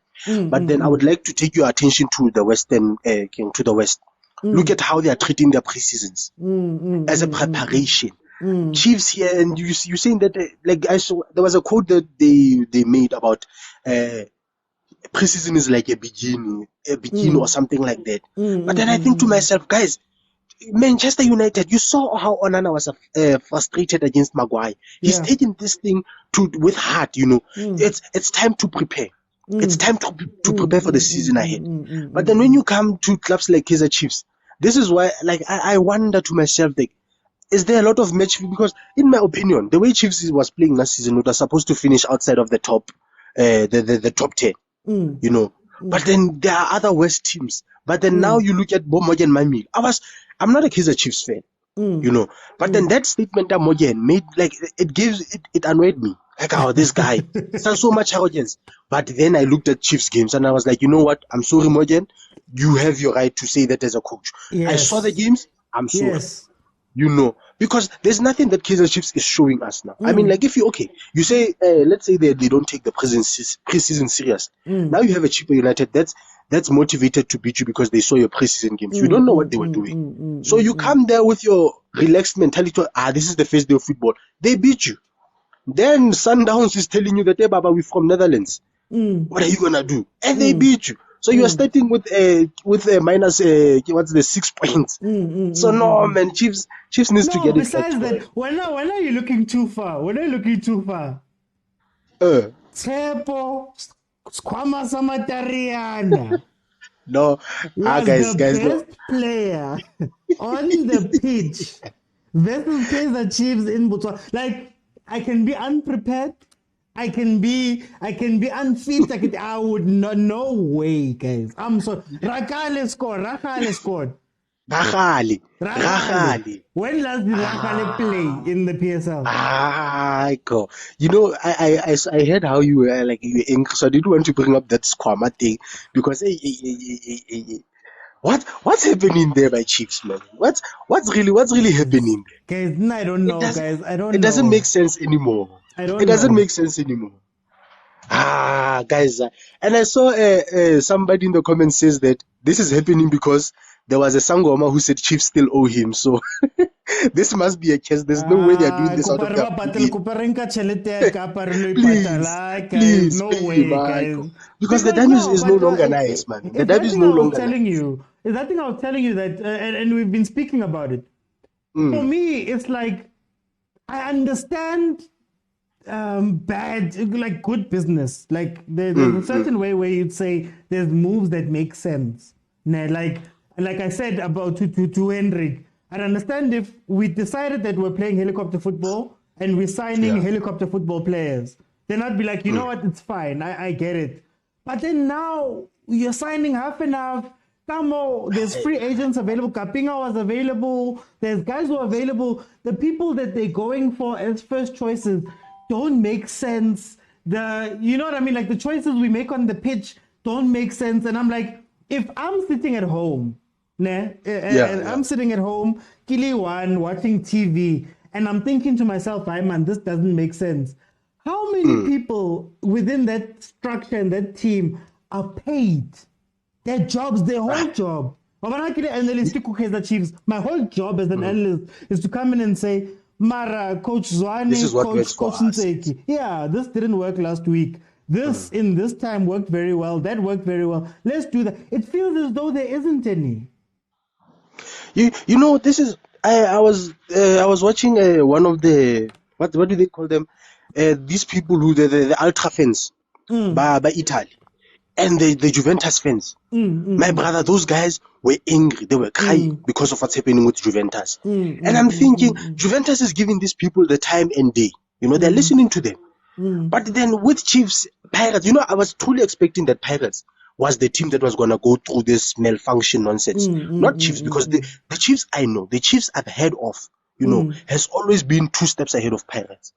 But then I would like to take your attention to the Western to the West. Look at how they are treating their preseasons as a preparation. Chiefs here, and you saying that like I saw there was a quote that they made about preseason is like a beginning or something like that. But then I think to myself, guys, Manchester United, you saw how Onana was frustrated against Maguire. He's taking this thing with heart, you know. It's time to prepare. It's time to prepare for the season ahead. But then when you come to clubs like Kaizer Chiefs, this is why, like, I wonder to myself, like, is there a lot of match? Because in my opinion, the way Chiefs was playing last season, it was supposed to finish outside of the top, the top 10, you know. But then there are other West teams. But then now you look at Morgan Mami. I'm not a Kaizer Chiefs fan, you know. But then that statement that Morgan made, like, it annoyed me. Like, oh, this guy, there's so much arrogance. But then I looked at Chiefs games and I was like, you know what? I'm sorry, Morgan. You have your right to say that as a coach. Yes. I saw the games. I'm sorry. Yes. You know, because there's nothing that Kaizer Chiefs is showing us now. I mean, like, if you say, let's say they don't take the preseason serious. Now you have a cheaper United that's motivated to beat you because they saw your preseason games. You don't know what they were doing. So you come there with your relaxed mentality. This is the first day of football. They beat you. Then Sundowns is telling you that, hey, Baba, we're from Netherlands. What are you gonna do? And they beat you. So you are starting with minus 6 points. So no, man, Chiefs needs to get it. Besides that, when are you looking too far? Tsepo Squama Samatariana. No, guys, best player on the pitch versus Kaizer Chiefs in Botswana. Like, I can be unprepared. I can be unfit. I would not. No way, guys. I'm sorry. Rakhale scored. Rakhale. When last did Rakhale play in the PSL? Go. You know, I heard how you were like you were angry, so I didn't want to bring up that Squama thing because what's happening there by Chiefs, man? What's really happening there? Guys, I don't know, guys. I don't know. It doesn't make sense anymore. It doesn't make sense anymore. Guys, and I saw somebody in the comments says that this is happening because there was a Sangoma who said Chiefs still owe him. So this must be a case. There's no way they're doing this out of their please, no way, guys. Because the damage is no longer nice, man. The damage is no longer nice. Is that thing I was telling you that, and we've been speaking about it. For me, it's like, I understand bad, like good business. Like there's a certain way where you'd say there's moves that make sense. Nah, like I said about to Henrik, I understand if we decided that we're playing helicopter football and we're signing helicopter football players, then I'd be like, you know what, it's fine. I get it. But then now you're signing half and half. Tamo, there's free agents available. Kapinga was available. There's guys who are available. The people that they're going for as first choices don't make sense. You know what I mean? Like the choices we make on the pitch don't make sense. And I'm like, if I'm sitting at home, I'm sitting at home, Kili One, watching TV, and I'm thinking to myself, man, this doesn't make sense. How many people within that structure and that team are paid? Their jobs, their whole job. Chiefs. My whole job as an analyst is to come in and say, Mara, Coach Zwane, Coach Nseki. Yeah, this didn't work last week. This in this time worked very well. That worked very well. Let's do that. It feels as though there isn't any. You know, this is I was watching one of the what do they call them? These people who the ultra fans by Italy. And the Juventus fans, my brother, those guys were angry. They were crying because of what's happening with Juventus. And I'm thinking, Juventus is giving these people the time and day. You know, they're listening to them. But then with Chiefs, Pirates, I was truly expecting that Pirates was the team that was going to go through this malfunction nonsense. Not Chiefs, because the Chiefs I know, the Chiefs I've heard of, has always been 2 steps ahead of Pirates.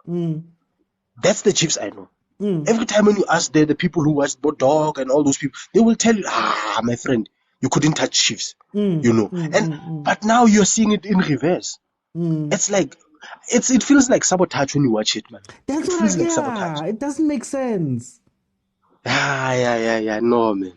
That's the Chiefs I know. Every time when you ask the people who watched Dog and all those people, they will tell you, my friend, you couldn't touch Chiefs, but now you're seeing it in reverse. It's like, it feels like sabotage when you watch it, man. That's it what feels like sabotage. It doesn't make sense. No, man.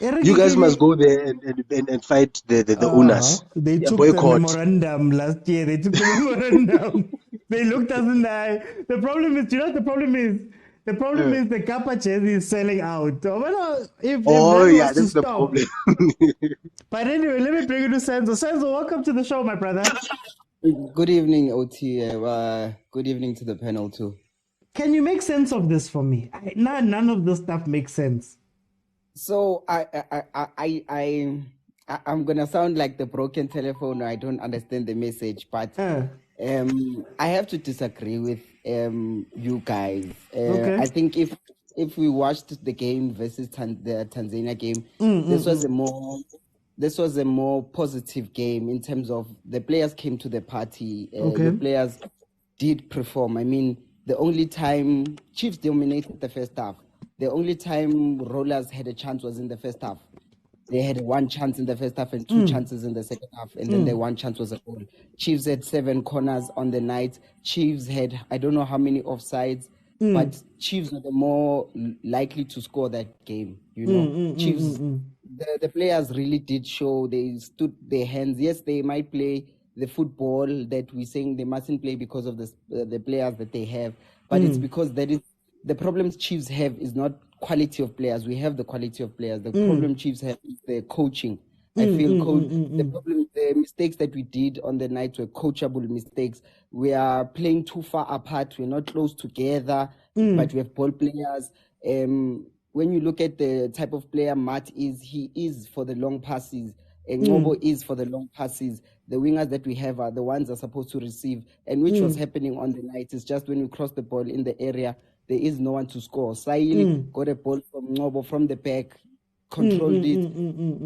You guys must go there and fight the owners. They took boycott. the memorandum last year. They took the memorandum. They looked us in the eye. The problem is, what the problem is? The problem is the Kappa jersey is selling out. That's the problem. But anyway, let me bring you to Senzo. Senzo, welcome to the show, my brother. Good evening, OT. Good evening to the panel too. Can you make sense of this for me? None of this stuff makes sense. So I'm gonna sound like the broken telephone. I don't understand the message, but I have to disagree with you guys. Okay. I think if we watched the game versus the Tanzania game, this was a more positive game in terms of the players came to the party. The players did perform. I mean, the only time Chiefs dominated the first half, the only time Rollers had a chance was in the first half. They had 1 chance in the first half and 2 chances in the second half, and then the 1 chance was a goal. Chiefs had 7 corners on the night. Chiefs had, I don't know how many offsides, but Chiefs were the more likely to score that game. Chiefs, the players really did show. They stood their hands. Yes, they might play the football that we're saying they mustn't play because of the players that they have, but it's because that is the problems Chiefs have is not quality of players. We have the quality of players. The problem Chiefs have is the coaching. I feel the problem, the mistakes that we did on the night were coachable mistakes. We are playing too far apart. We're not close together, but we have ball players. When you look at the type of player Matt is, he is for the long passes. Ngobo is for the long passes. The wingers that we have are the ones that are supposed to receive. And which was happening on the night is just when we cross the ball in the area, there is no one to score. Sail got a ball from Ngobo from the back, controlled it,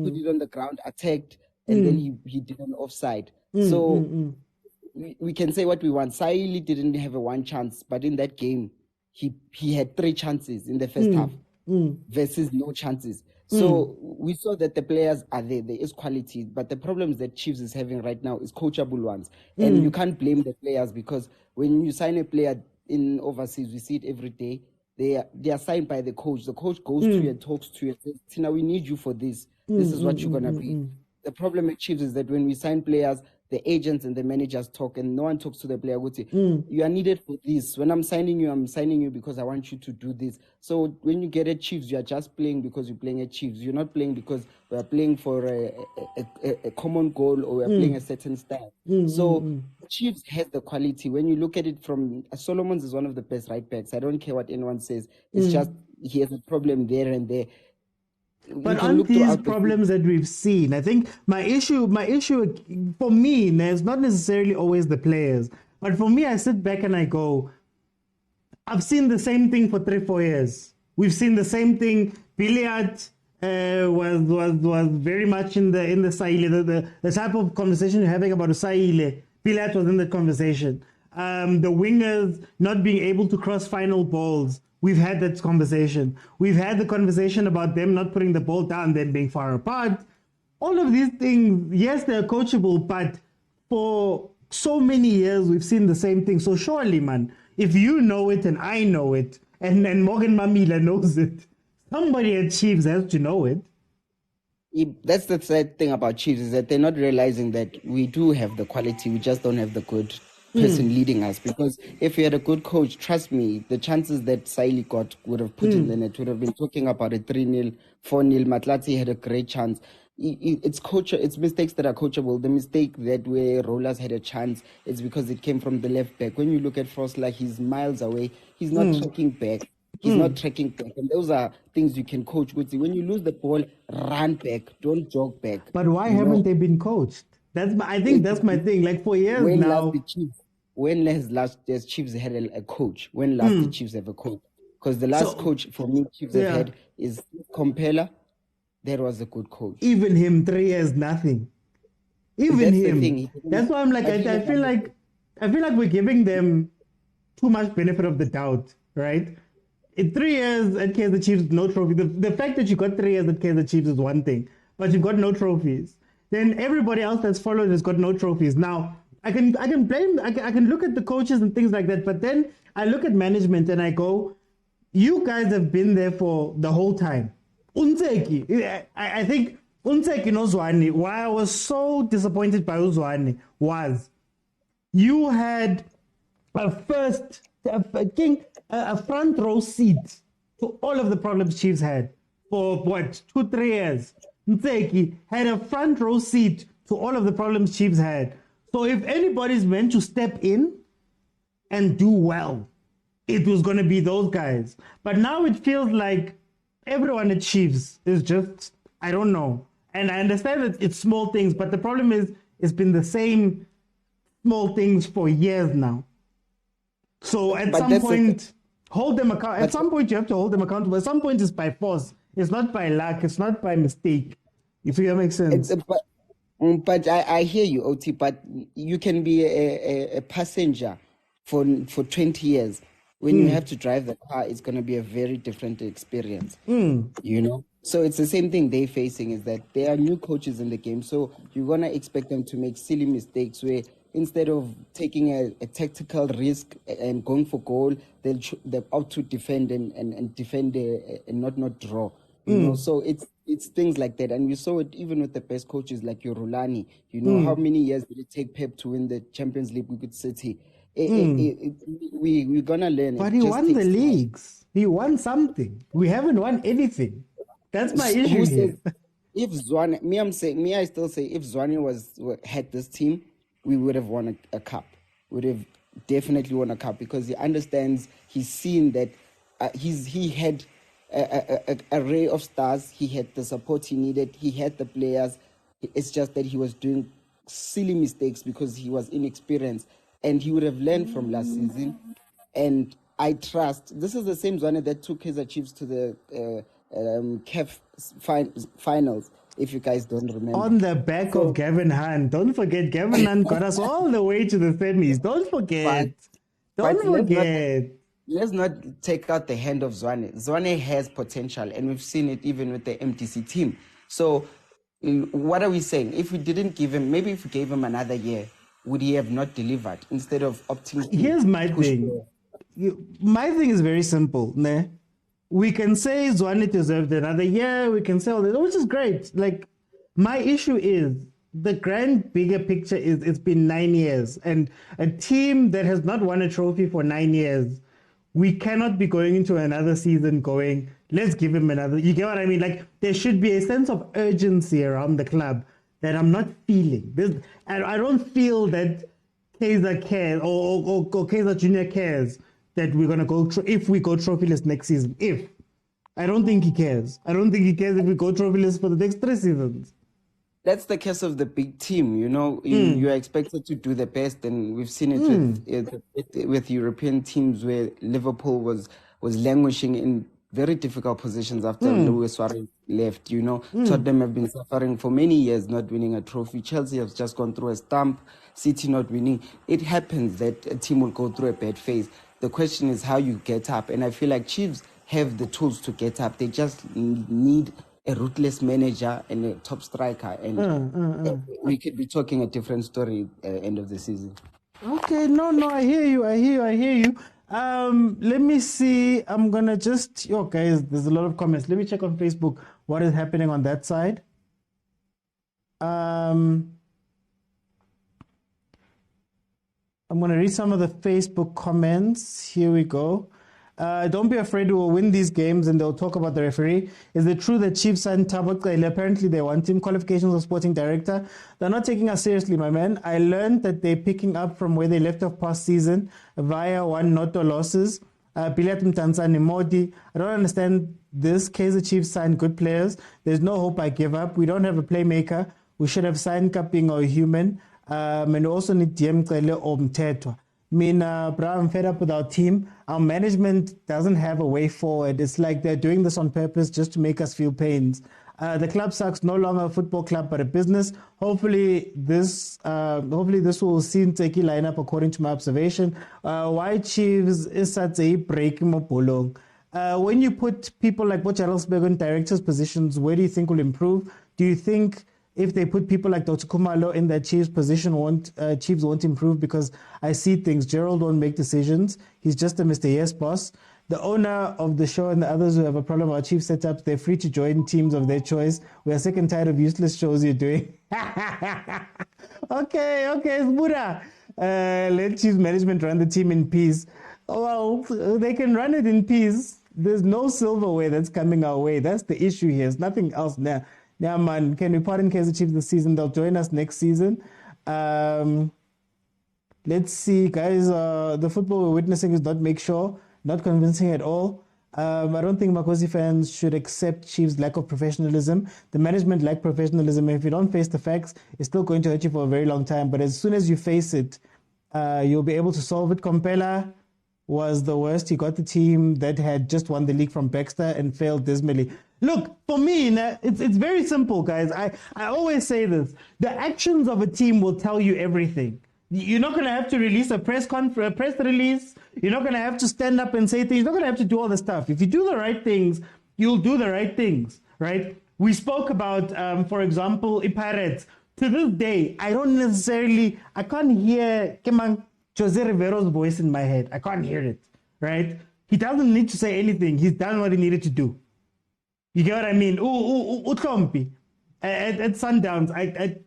put it on the ground, attacked, and then he did an offside. So we can say what we want. Sail didn't have a 1 chance, but in that game, he had 3 chances in the first half versus no chances. So we saw that the players are there. There is quality, but the problems that Chiefs is having right now is coachable ones. And you can't blame the players because when you sign a player in overseas, we see it every day. They are signed by the coach. The coach goes to you and talks to you and says, Tina, we need you for this. This is what you're going to be. The problem with Chiefs is that when we sign players, the agents and the managers talk and no one talks to the player. Would say, you are needed for this. When I'm signing you because I want you to do this. So when you get at Chiefs, you are just playing because you're playing at Chiefs. You're not playing because we are playing for a common goal or we are playing a certain style. So Chiefs has the quality. When you look at it from Solomons is one of the best right backs. I don't care what anyone says. It's just he has a problem there and there. But on these problems that we've seen, I think my issue for me is not necessarily always the players. But for me, I sit back and I go, I've seen the same thing for 3-4 years. We've seen the same thing. Billiard was very much in the Saile. The type of conversation you're having about Saile, Billiard was in the conversation. The wingers not being able to cross final balls. We've had that conversation. We've had the conversation about them not putting the ball down, them being far apart. All of these things, yes, they're coachable, but for so many years, we've seen the same thing. So surely, man, if you know it and I know it, and Morgan Mamila knows it, somebody at Chiefs has to know it. That's the sad thing about Chiefs, is that they're not realizing that we do have the quality, we just don't have the good person leading us. Because if we had a good coach, trust me, the chances that Saili got would have put in the net. Would have been talking about a 3-0, 4-0. Matlati had a great chance. It's mistakes that are coachable. The mistake that where Rollers had a chance is because it came from the left back. When you look at Frostler, he's miles away. He's not tracking back. He's not tracking back. And those are things you can coach. When you lose the ball, run back. Don't jog back. But why haven't they been coached? I think that's my thing. Like for years now. when has last year's Chiefs had a coach? When last the Chiefs have a coach? Because the last coach for me Chiefs have had is Komphela. That was a good coach. Even him, 3 years, nothing. Even him. That's why I'm like, I feel like we're giving them too much benefit of the doubt, right? In 3 years at Kaizer Chiefs, no trophy. The fact that you got 3 years at Kaizer Chiefs is one thing, but you've got no trophies. Then everybody else that's followed has got no trophies. Now, I can blame, I can look at the coaches and things like that, but then I look at management and I go, you guys have been there for the whole time. I think Unseki knows Zwani. Why I was so disappointed by Uzwani was you had a front row seat to all of the problems Chiefs had for 2-3 years. Unseki had a front row seat to all of the problems Chiefs had. So if anybody's meant to step in and do well, it was going to be those guys. But now it feels like everyone at Chiefs is just, I don't know. And I understand that it's small things, but the problem is it's been the same small things for years now. So at some point, hold them accountable. At some point, you have to hold them accountable. At some point, it's by force. It's not by luck. It's not by mistake. If that makes sense. But I hear you, OT, but you can be a passenger for 20 years. When you have to drive the car, it's going to be a very different experience, you know? So it's the same thing they're facing, is that there are new coaches in the game. So you're going to expect them to make silly mistakes where instead of taking a tactical risk and going for goal, they're out to defend and defend and not draw. You know, so it's things like that. And we saw it even with the best coaches like Yorulani. You know, how many years did it take Pep to win the Champions League with City? We're gonna learn. But he won the leagues. He won something. We haven't won anything. That's my issue here. If Zwane, I still say if Zwane had this team, we would have won a cup. Would have definitely won a cup because he understands. He's seen that he had a array of stars. He had the support he needed. He had the players. It's just that he was doing silly mistakes because he was inexperienced. And he would have learned from last season. And I trust, this is the same Zwane that took Kaizer Chiefs to the CAF finals, if you guys don't remember. On the back of Gavin Hunt. Don't forget, Gavin Hunt got us all the way to the semis. Don't forget. Don't forget. Let's not take out the hand of Zwane. Zwane has potential, and we've seen it even with the MTC team. So what are we saying? If we didn't give him, maybe if we gave him another year, would he have not delivered instead of opting? Here's my thing. My thing is very simple. Ne? We can say Zwane deserved another year. We can say all this, which is great. Like, my issue is the grand bigger picture is it's been 9 years, and a team that has not won a trophy for 9 years, we cannot be going into another season going, let's give him another. You get what I mean? Like, there should be a sense of urgency around the club that I'm not feeling. I don't feel that Kaizer cares or Kaizer Junior cares that we're going to go, if we go trophyless next season. I don't think he cares. I don't think he cares if we go trophyless for the next 3 seasons. That's the case of the big team, you know. You are expected to do the best, and we've seen it with European teams where Liverpool was languishing in very difficult positions after Luis Suarez left, you know. Tottenham have been suffering for many years not winning a trophy. Chelsea has just gone through a stump. City not winning. It happens that a team will go through a bad phase. The question is how you get up, and I feel like Chiefs have the tools to get up. They just need a ruthless manager and a top striker, and we could be talking a different story end of the season. Okay, no, I hear you. Let me see. I'm gonna just, guys, there's a lot of comments. Let me check on Facebook what is happening on that side. I'm gonna read some of the Facebook comments. Here we go. Don't be afraid, we will win these games, and they'll talk about the referee. Is it true that Chiefs signed Thabo Cele? Apparently they want him. Qualifications of sporting director. They're not taking us seriously, my man. I learned that they're picking up from where they left off past season via 1-0 losses. Pilat Mtansani Modi. I don't understand this. Kaizer Chiefs signed good players. There's no hope I give up. We don't have a playmaker. We should have signed Kaping or Human. And we also need DM Cele or Mtetwa. I'm fed up with our team. Our management doesn't have a way forward. It's like they're doing this on purpose just to make us feel pains. The club sucks. No longer a football club, but a business. Hopefully this will see Nteki line up according to my observation. Why Chiefs is such a break Mopolong? When you put people like Bocharelsberg in directors' positions, where do you think will improve? Do you think if they put people like Dr. Kumalo in that Chiefs position, Chiefs won't improve? Because I see things. Gerald won't make decisions. He's just a Mr. Yes boss. The owner of the show and the others who have a problem with our Chiefs setups, they're free to join teams of their choice. We are sick and tired of useless shows you're doing. Okay, Sbura. Let Chiefs management run the team in peace. Well, they can run it in peace. There's no silverware that's coming our way. That's the issue here. It's nothing else now. Yeah, man, can we pardon Kaizer Chiefs this season? They'll join us next season. Let's see, guys. The football we're witnessing is not convincing at all. I don't think Makosi fans should accept Chiefs' lack of professionalism. The management lack professionalism. If you don't face the facts, it's still going to hurt you for a very long time. But as soon as you face it, you'll be able to solve it. Komphela was the worst. He got the team that had just won the league from Baxter and failed dismally. Look, for me, it's very simple, guys. I always say this. The actions of a team will tell you everything. You're not going to have to release a press release. You're not going to have to stand up and say things. You're not going to have to do all the stuff. If you do the right things, you'll do the right things, right? We spoke about, for example, Pirates. To this day, I can't hear Jose Rivero's voice in my head. I can't hear it, right? He doesn't need to say anything. He's done what he needed to do. You get what I mean? Utlompi. At Sundowns,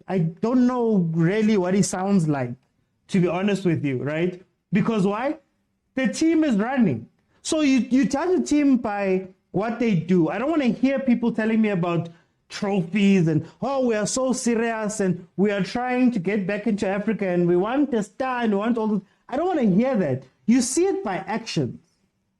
I don't know really what he sounds like, to be honest with you, right? Because why? The team is running. So you judge a team by what they do. I don't want to hear people telling me about trophies and, we are so serious and we are trying to get back into Africa and we want a star and we want all this. I don't want to hear that. You see it by actions,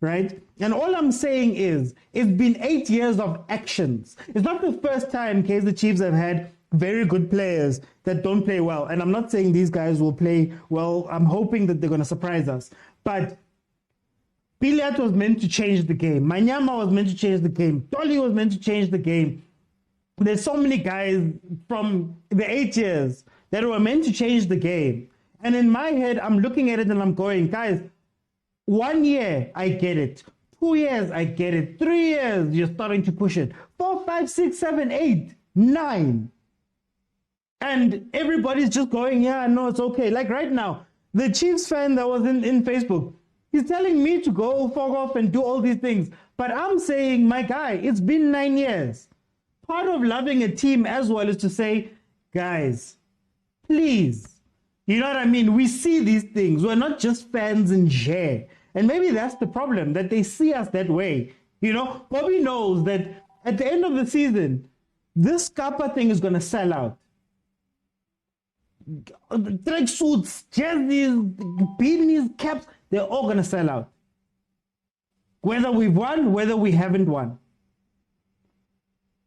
right? And all I'm saying is, it's been 8 years of actions. It's not the first time Kaizer Chiefs have had very good players that don't play well. And I'm not saying these guys will play well. I'm hoping that they're going to surprise us. But Pilat was meant to change the game. Manyama was meant to change the game. Dolly was meant to change the game. There's so many guys from the 8 years that were meant to change the game. And in my head, I'm looking at it and I'm going, guys, 1 year, I get it. 2 years, I get it. 3 years, you're starting to push it. 4, 5, 6, 7, 8, 9. And everybody's just going, yeah, no, it's okay. Like right now, the Chiefs fan that was in Facebook, he's telling me to go fuck off and do all these things. But I'm saying, my guy, it's been 9 years. Part of loving a team as well is to say, guys, please. You know what I mean? We see these things. We're not just fans and share. And maybe that's the problem, that they see us that way. You know, Bobby knows that at the end of the season, this Kappa thing is going to sell out. Track suits, jerseys, beanies, caps, they're all going to sell out. Whether we've won, whether we haven't won.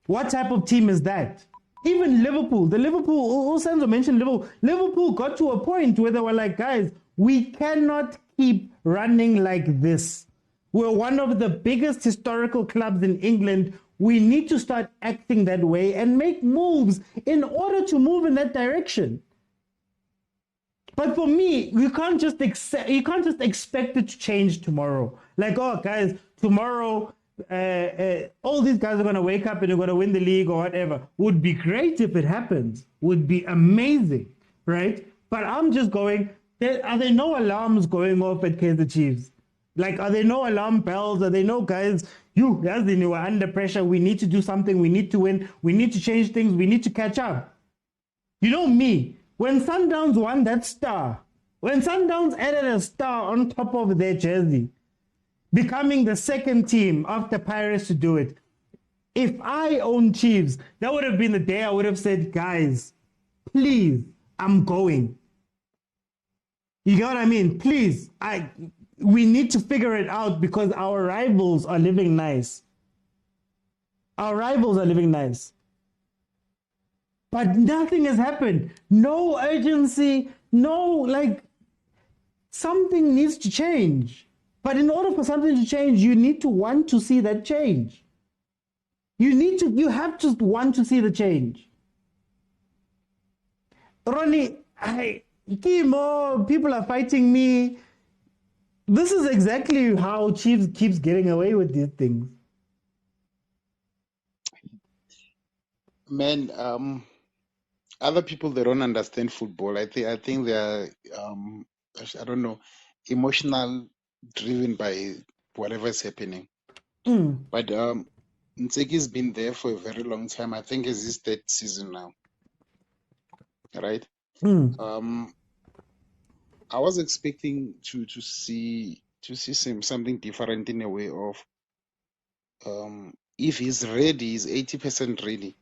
What type of team is that? Even Liverpool, Osanzo mentioned Liverpool. Liverpool got to a point where they were like, guys, we cannot keep running like this. We're one of the biggest historical clubs in England. We need to start acting that way and make moves in order to move in that direction. But for me, you can't just expect it to change tomorrow. Like, oh, guys, tomorrow all these guys are going to wake up and they're going to win the league or whatever. Would be great if it happens. Would be amazing, right? But I'm just going, are there no alarms going off at Kaizer Chiefs? Like, are there no alarm bells? Are there no guys, we're under pressure. We need to do something. We need to win. We need to change things. We need to catch up. You know me, when Sundowns won that star, when Sundowns added a star on top of their jersey, becoming the second team after Pirates to do it. If I owned Chiefs, that would have been the day I would have said, guys, please, I'm going. You get what I mean? Please, we need to figure it out because our rivals are living nice. Our rivals are living nice. But nothing has happened. No urgency, no, like, something needs to change. But in order for something to change, you need to want to see that change. You have to want to see the change. Ronnie, Kimo, people are fighting me. This is exactly how Chiefs keeps getting away with these things. Man, other people, they don't understand football. I think they are, I don't know, emotional driven by whatever is happening. But Nseki's been there for a very long time. I think it's his third season now, right? I was expecting to see something different in a way of, if he's ready, he's 80% ready.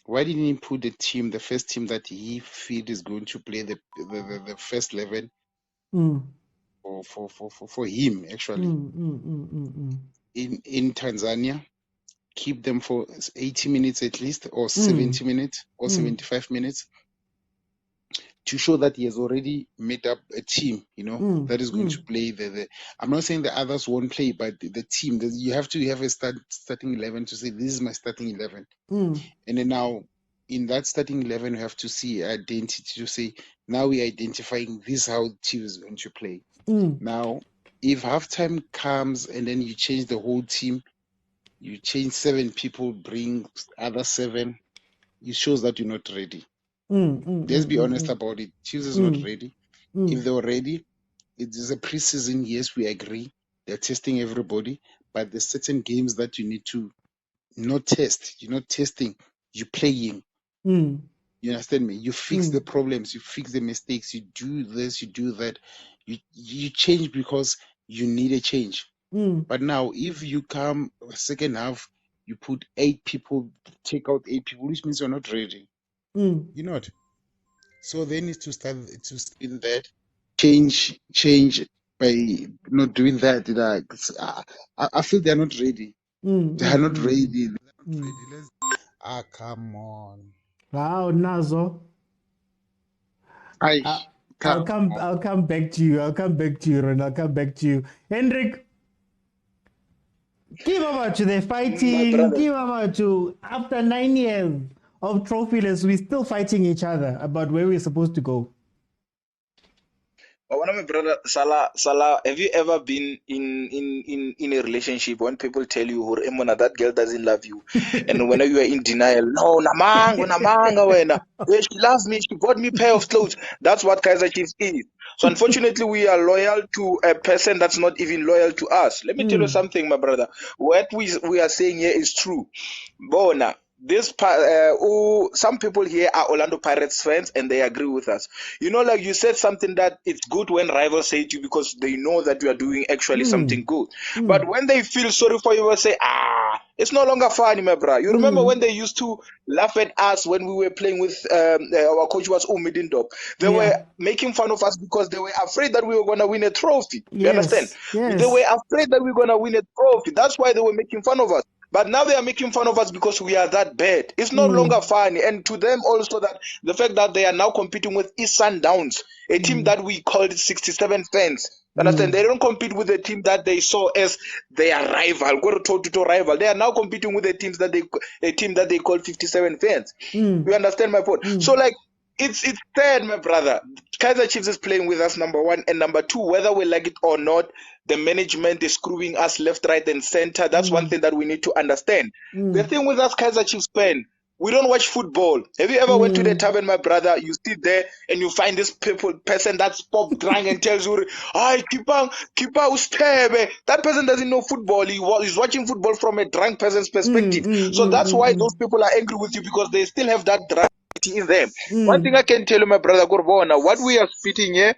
Why didn't he put the first team that he feels is going to play the first 11 for him actually in Tanzania? Keep them for 80 minutes at least, or 70 minutes, or 75 minutes, to show that he has already made up a team, that is going to play the. I'm not saying the others won't play, but the team, you have to have a starting 11 to say, this is my starting 11. And then now, in that starting 11, you have to see identity to say, now we're identifying this how the team is going to play. Now, if halftime comes and then you change the whole team, you change 7 people, bring other 7, it shows that you're not ready. Let's be honest about it. Chiefs is not ready. If they were ready, it is a preseason. Yes, we agree. They're testing everybody, but there's certain games that you need to not test. You're not testing. You're playing. You understand me? You fix the problems. You fix the mistakes. You do this. You do that. You change because you need a change. But now, if you come second half, you put 8 people, take out 8 people, which means you're not ready. You're not. So they need to start in that change by not doing that. I feel they're not ready. They are not ready. Come on. Wow, Nazo. I'll come back to you. I'll come back to you, Ron. I'll come back to you. Hendrik, give about you. They're fighting. Give about you. After 9 years of trophyless, we're still fighting each other about where we're supposed to go. One of my brother, Salah, have you ever been in a relationship when people tell you, Emona, that girl doesn't love you, and when you are in denial, no, namanga, she loves me, she bought me a pair of clothes. That's what Kaizer Chiefs is. So unfortunately, we are loyal to a person that's not even loyal to us. Let me tell you something, my brother. What we are saying here is true. Bona. Some people here are Orlando Pirates fans and they agree with us. Like you said something that it's good when rivals say to you because they know that you are doing actually something good. But when they feel sorry for you, they say, it's no longer funny, my brother. You remember when they used to laugh at us when we were playing with our coach was Umidindop. They were making fun of us because they were afraid that we were going to win a trophy. You understand? They were afraid that we were going to win a trophy. That's why they were making fun of us. But now they are making fun of us because we are that bad. It's no longer funny. And to them also, that the fact that they are now competing with Sundowns, a team that we called 67 fans. Understand? They don't compete with the team that they saw as their rival, go-to rival. They are now competing with a team that they call 57 fans. You understand my point? So it's sad, my brother. Kaizer Chiefs is playing with us, number one, and number two, whether we like it or not, the management is screwing us left, right, and center. That's one thing that we need to understand. The thing with us, Kaizer Chiefs fan, we don't watch football. Have you ever went to the tavern, my brother? You sit there and you find this person that's pop drunk and tells you, Kipa Ustebe. That person doesn't know football. He's watching football from a drunk person's perspective. So that's why those people are angry with you, because they still have that drunk in them. One thing I can tell you, my brother Gorbona, what we are spitting here,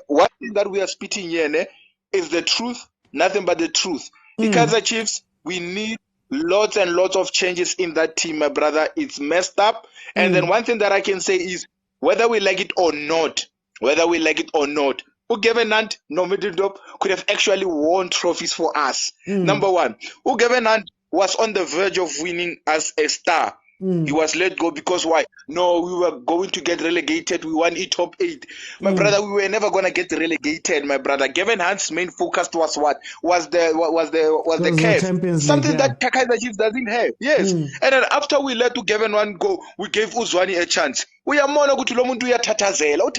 one thing that we are spitting here is the truth, nothing but the truth. The Kaizer Chiefs, we need lots and lots of changes in that team, my brother. It's messed up. And then one thing that I can say is, whether we like it or not, Ugevenant Nomidindop could have actually won trophies for us. Number one, Ugevenant was on the verge of winning as a star. He was let go because why? No, we were going to get relegated. We won top 8. My brother, we were never gonna get relegated, my brother. Gavin Hunt's main focus was what? Was the CAF. Something that Kaizer Chiefs doesn't have. Yes. And then after we let to Gavin one go, we gave Uzwani a chance. We are more going to Lomuntu ya tatazela.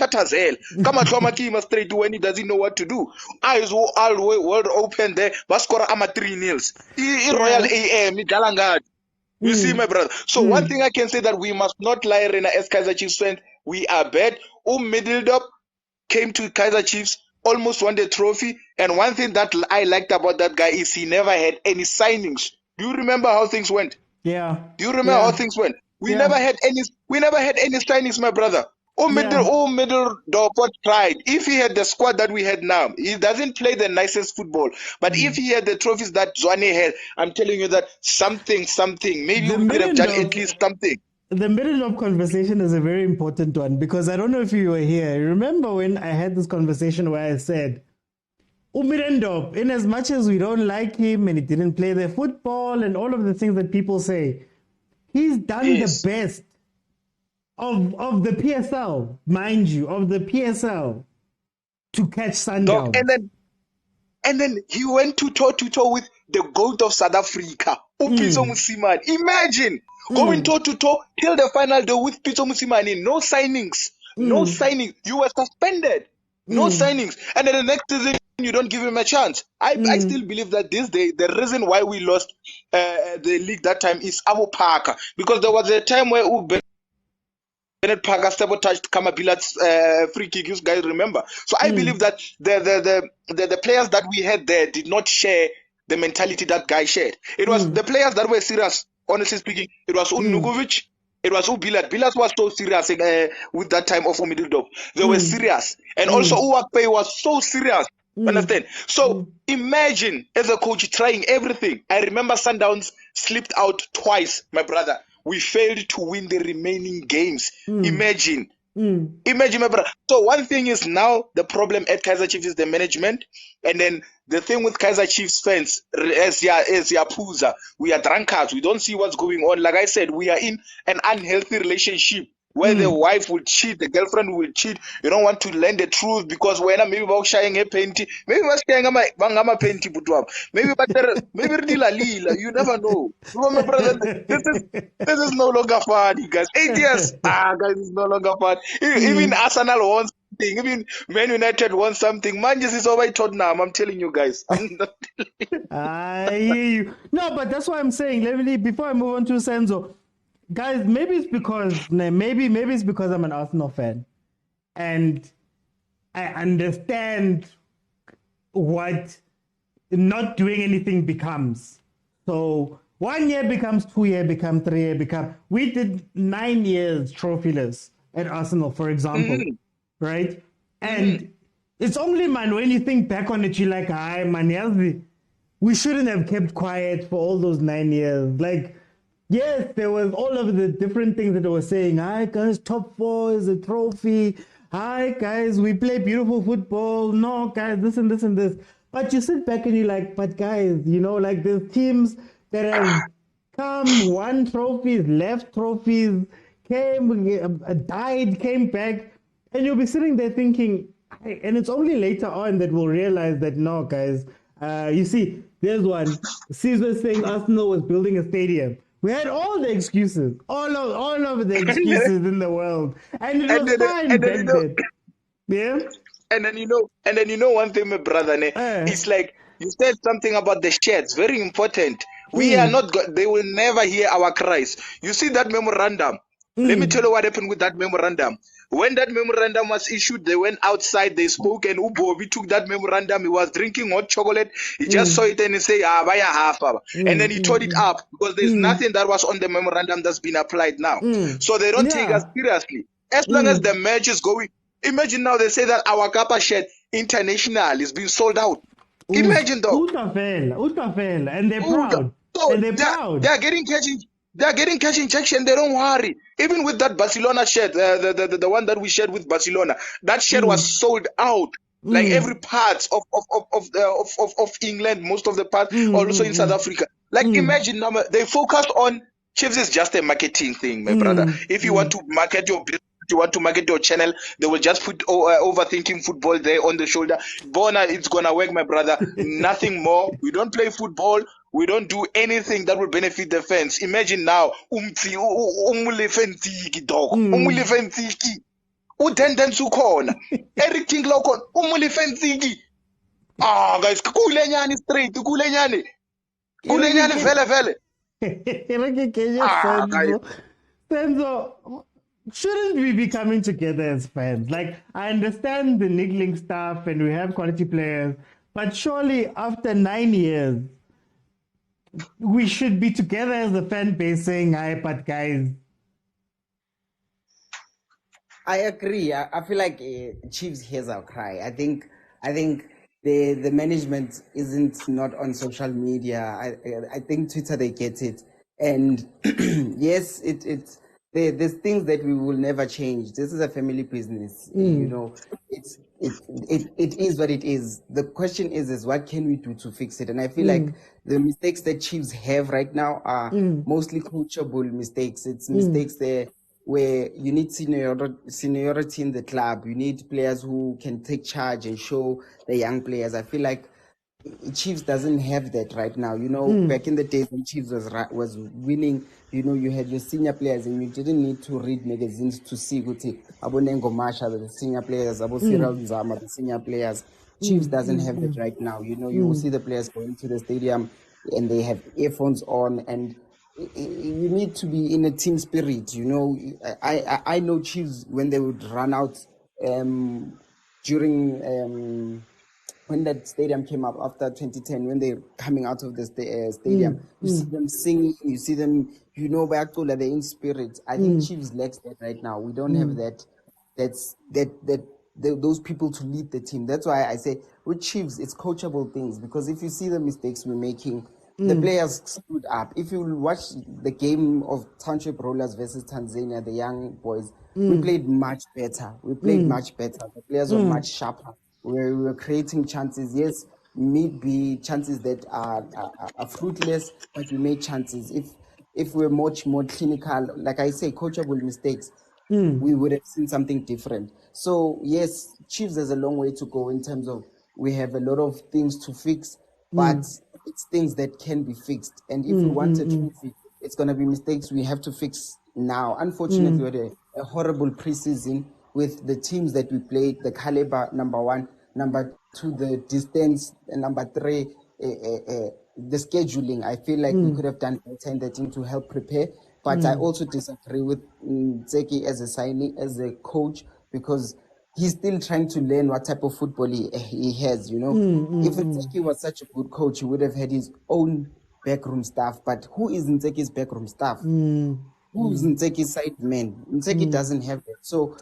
Come at Lomakima straight when he doesn't know what to do. Eyes all world open there. Baskora ama 3-0. Royal AM, Jalangad. You see, my brother. So one thing I can say that we must not lie, Rena, as Kaizer Chiefs fans. We are bad. Middled up, came to Kaizer Chiefs, almost won the trophy. And one thing that I liked about that guy is he never had any signings. Do you remember how things went? Yeah. Do you remember how things went? We never had any signings, my brother. Middle door tried. If he had the squad that we had now, he doesn't play the nicest football. But if he had the trophies that Zwane had, I'm telling you that something, maybe we could have done at least something. The middle of conversation is a very important one because I don't know if you were here. Remember when I had this conversation where I said, Umirendop, in as much as we don't like him and he didn't play the football and all of the things that people say, he's done the best of the PSL, mind you, of the PSL to catch Sundowns. And then he went toe-to-toe with the GOAT of South Africa, Pitso Mosimane. Imagine going toe-to-toe till the final day with Pitso Mosimane. No signings. No signings. You were suspended. No signings. And then the next season, you don't give him a chance. I still believe that this day, the reason why we lost the league that time is Abu Parker. Because there was a time where Bennett Parker sabotaged Kamabilat's free kick. You guys remember? So I believe that the players that we had there did not share the mentality that guy shared. It was the players that were serious, honestly speaking. It was Nugovic. It was Bilal. Bilal was so serious with that time of Middledorp. They were serious. And also Uwakpe was so serious. Understand? So imagine as a coach trying everything. I remember Sundowns slipped out twice, my brother. We failed to win the remaining games. Imagine, my brother. So one thing is now the problem at Kaizer Chiefs is the management. And then the thing with Kaizer Chiefs fans, as Yapuza, we are drunkards. We don't see what's going on. Like I said, we are in an unhealthy relationship where the wife will cheat, the girlfriend will cheat. You don't want to learn the truth because when I'm maybe about sharing a painting, maybe I'm sharing my painting, maybe lila. You never know. My brother, this is no longer fun, you guys. 8 years, guys, it's no longer fun. Even Arsenal wants something. Even Man United wants something. Manchester is over Tottenham. I'm telling you guys. I hear you. No, but that's what I'm saying. Let me, before I move on to Senzo. Guys, maybe it's because I'm an Arsenal fan, and I understand what not doing anything becomes. So 1 year becomes 2 year, become 3 year, we did 9 years trophyless at Arsenal, for example, right? And it's only, man, when you think back on it, you're like, we shouldn't have kept quiet for all those 9 years. Like, yes, there was all of the different things that they were saying. Hi, guys, top 4 is a trophy. Hi, guys, we play beautiful football. No, guys, this and this and this. But you sit back and you're like, but guys, you know, like there's teams that have come, won trophies, left trophies, came, died, came back. And you'll be sitting there thinking, and it's only later on that we'll realize that, no, guys, you see, there's one. Caesar saying Arsenal was building a stadium. We had all the excuses, all of the excuses in the world, and it was fine back then. Yeah. And then you know one thing, my brother, it's like you said something about the sheds, very important. We are not. They will never hear our cries. You see that memorandum. Let me tell you what happened with that memorandum. When that memorandum was issued, they went outside, they spoke, and Ubobi took that memorandum. He was drinking hot chocolate. He just saw it and he said, buy a half. And then he tore it up because there's nothing that was on the memorandum that's been applied now. So they don't take us seriously. As long as the match is going, imagine now they say that our Kappa shirt international is being sold out. Imagine though. Utafel, and they're proud. So and they're proud. They are getting cash injection. They don't worry. Even with that Barcelona shirt, the one that we shared with Barcelona, that shirt was sold out. Like every part of England, most of the parts, also in South Africa. Like imagine now they focused on Chiefs is just a marketing thing, my brother. If you want to market your business, you want to market your channel, they will just put overthinking football there on the shoulder. Bona, it's gonna work, my brother. Nothing more. We don't play football. We don't do anything that will benefit the fans. Imagine now, everything local, guys, kulenyani straight, kulenyani vele. Senzo, shouldn't we be coming together as fans? Like, I understand the niggling stuff and we have quality players, but surely after 9 years, we should be together as a fan base saying, "Hi, but guys." I agree. I feel like Chiefs hears our cry. I think the management isn't not on social media. I think Twitter, they get it. And yes, there's things that we will never change. This is a family business. You know, it is what it is. The question is what can we do to fix it? And I feel like the mistakes that Chiefs have right now are mostly coachable mistakes. It's mistakes there where you need seniority in the club. You need players who can take charge and show the young players. I feel like Chiefs doesn't have that right now. You know, back in the days when Chiefs was winning, you know, you had your senior players and you didn't need to read magazines to see Abonengo Masha, the senior players, Abo Cyril Nzama, the senior players. Chiefs doesn't have that right now. You know, you will see the players going to the stadium and they have earphones on, and you need to be in a team spirit. You know, I know Chiefs when they would run out during when that stadium came up after 2010, when they're coming out of the stadium, you see them singing, you see them, you know, they're in spirit. I think Chiefs lacks that right now. We don't have that. Those people to lead the team. That's why I say with Chiefs, it's coachable things, because if you see the mistakes we're making, the players stood up. If you watch the game of Township Rollers versus Tanzania, the young boys, we played much better. The players were much sharper. We were creating chances. Yes, maybe chances that are fruitless, but we made chances. If we're much more clinical, like I say, coachable mistakes, we would have seen something different. So yes, Chiefs has a long way to go in terms of we have a lot of things to fix, but it's things that can be fixed. And if we want a trophy, it's going to be mistakes we have to fix now. Unfortunately, we had a horrible preseason with the teams that we played, the caliber, number one, number two, the distance, and number three, the scheduling. I feel like we could have done better in the team to help prepare. But I also disagree with Ntseki as a coach, because he's still trying to learn what type of football he has, you know. If Ntseki was such a good coach, he would have had his own backroom staff. But who is Ntseki's backroom staff? Who's Ntseki's side man? Ntseki doesn't have that. So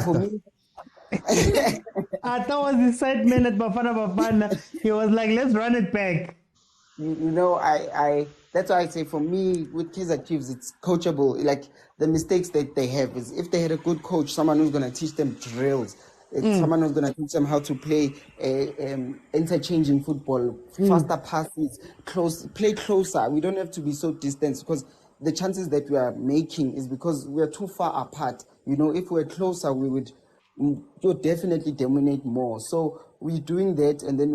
for me, I thought was the side man at Bafana. He was like, let's run it back. You know, I that's why I say for me with Kaizer Chiefs, it's coachable. Like the mistakes that they have is if they had a good coach, someone who's going to teach them drills, someone who's going to teach them how to play interchanging football, faster passes, play closer. We don't have to be so distant, because the chances that we are making is because we are too far apart. You know, if we're closer, we would definitely dominate more. So we're doing that, and then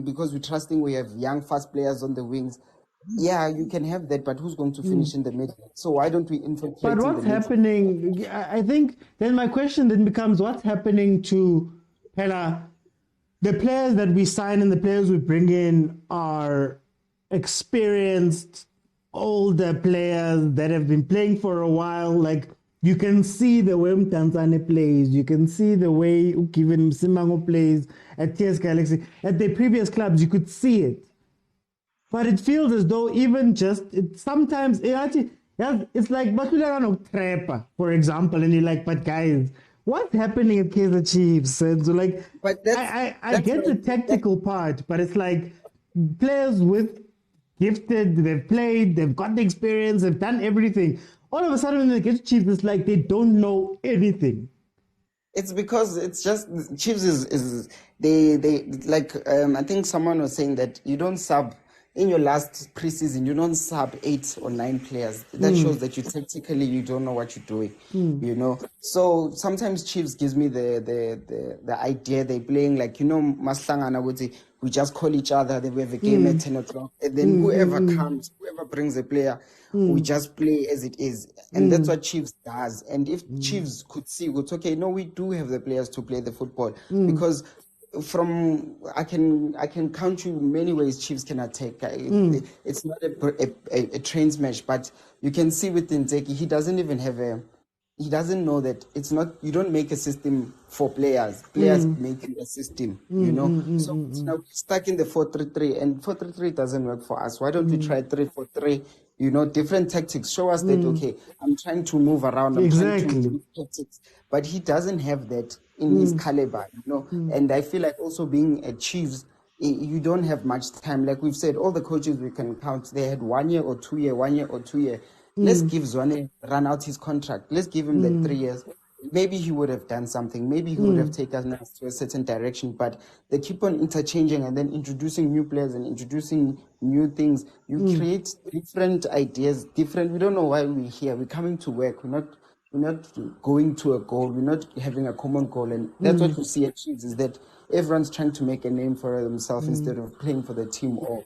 because we're trusting, we have young, fast players on the wings. Yeah, you can have that, but who's going to finish in the middle? So why don't we infiltrate? But what's happening? I think then my question then becomes, what's happening to Pella? The players that we sign and the players we bring in are experienced, older players that have been playing for a while. Like, you can see the way Mtanzane plays. You can see the way Given Simango plays at TS Galaxy. At their previous clubs, you could see it. But it feels as though even just, sometimes, it's like, Trapper, for example, and you're like, but guys, what's happening at Kaizer Chiefs? And so like, but I get the tactical part, but it's like players with gifted, they've played, they've got the experience, they've done everything. All of a sudden, when they get to Chiefs, it's like they don't know anything. It's because it's just Chiefs is they like I think someone was saying that you don't sub in your last preseason, you don't sub 8 or 9 players. That shows that you don't know what you're doing, you know. So sometimes Chiefs gives me the idea they're playing like, you know, Maslangana would say, we just call each other, then we have a game at 10 o'clock, and then whoever comes, whoever brings a player, we just play as it is. And that's what Chiefs does. And if Chiefs could see, it's okay, no, we do have the players to play the football, because from I can count you many ways Chiefs can attack. It's not a train smash, but you can see with Nzeki, he doesn't even have he doesn't know that it's not, you don't make a system for players make a system, you know. So now we're stuck in the 4-3-3, and 4-3-3 doesn't work for us. Why don't we try 3-4-3? You know, different tactics. Show us that, okay, I'm trying to move around, I'm trying to do tactics, but he doesn't have that in his caliber, you know. And I feel like also being a Chiefs, you don't have much time. Like we've said, all the coaches we can count, they had 1 year or 2 year, 1 year or 2 year. Let's give Zwane run out his contract. Let's give him the 3 years. Maybe he would have done something. Maybe he would have taken us to a certain direction. But they keep on interchanging and then introducing new players and introducing new things. You create different ideas, different. We don't know why we're here. We're coming to work. We're not going to a goal. We're not having a common goal. And that's what we see at Chiefs, is that everyone's trying to make a name for themselves instead of playing for the team or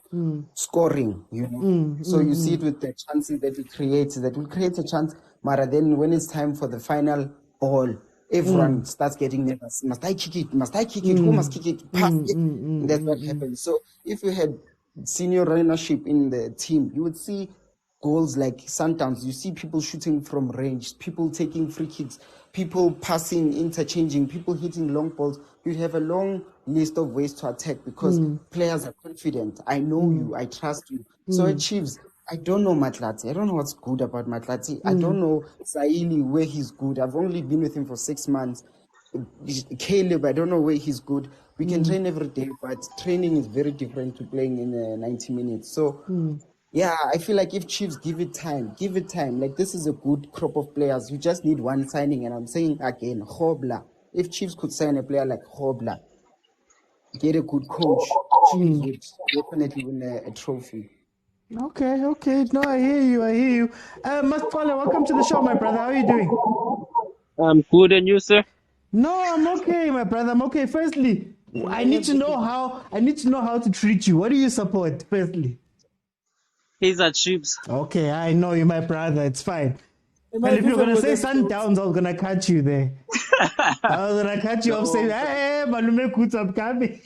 scoring, you know. So you see it with the chances that we create, a chance, Mara, then when it's time for the final ball, everyone starts getting nervous. Must I kick it? Must I kick it? Who must kick it? Pass it. And that's what happens. So if you had senior ownership in the team, you would see goals like Sundowns. You see people shooting from range, people taking free kicks, people passing, interchanging, people hitting long balls. You'd have a long list of ways to attack because players are confident. I know you. I trust you. So at Chiefs, I don't know Matlati. I don't know what's good about Matlati. I don't know Saili, where he's good. I've only been with him for 6 months. Caleb, I don't know where he's good. We can train every day, but training is very different to playing in 90 minutes. So, yeah, I feel like if Chiefs give it time. Like, this is a good crop of players. You just need one signing, and I'm saying again, Khobla. If Chiefs could sign a player like Khobla, get a good coach, Chiefs would definitely win a trophy. Okay. No, I hear you. Masipala, welcome to the show, my brother. How are you doing? I'm good, and you, sir? No, I'm okay, my brother. I'm okay. Firstly, I need to know how to treat you. What do you support, firstly? Kaizer Chiefs. Okay, I know you, my brother. It's fine. But if you're gonna say Sundowns, I was gonna catch you there. I was gonna catch you off saying, "Hey, Malume Kutsap Kabi."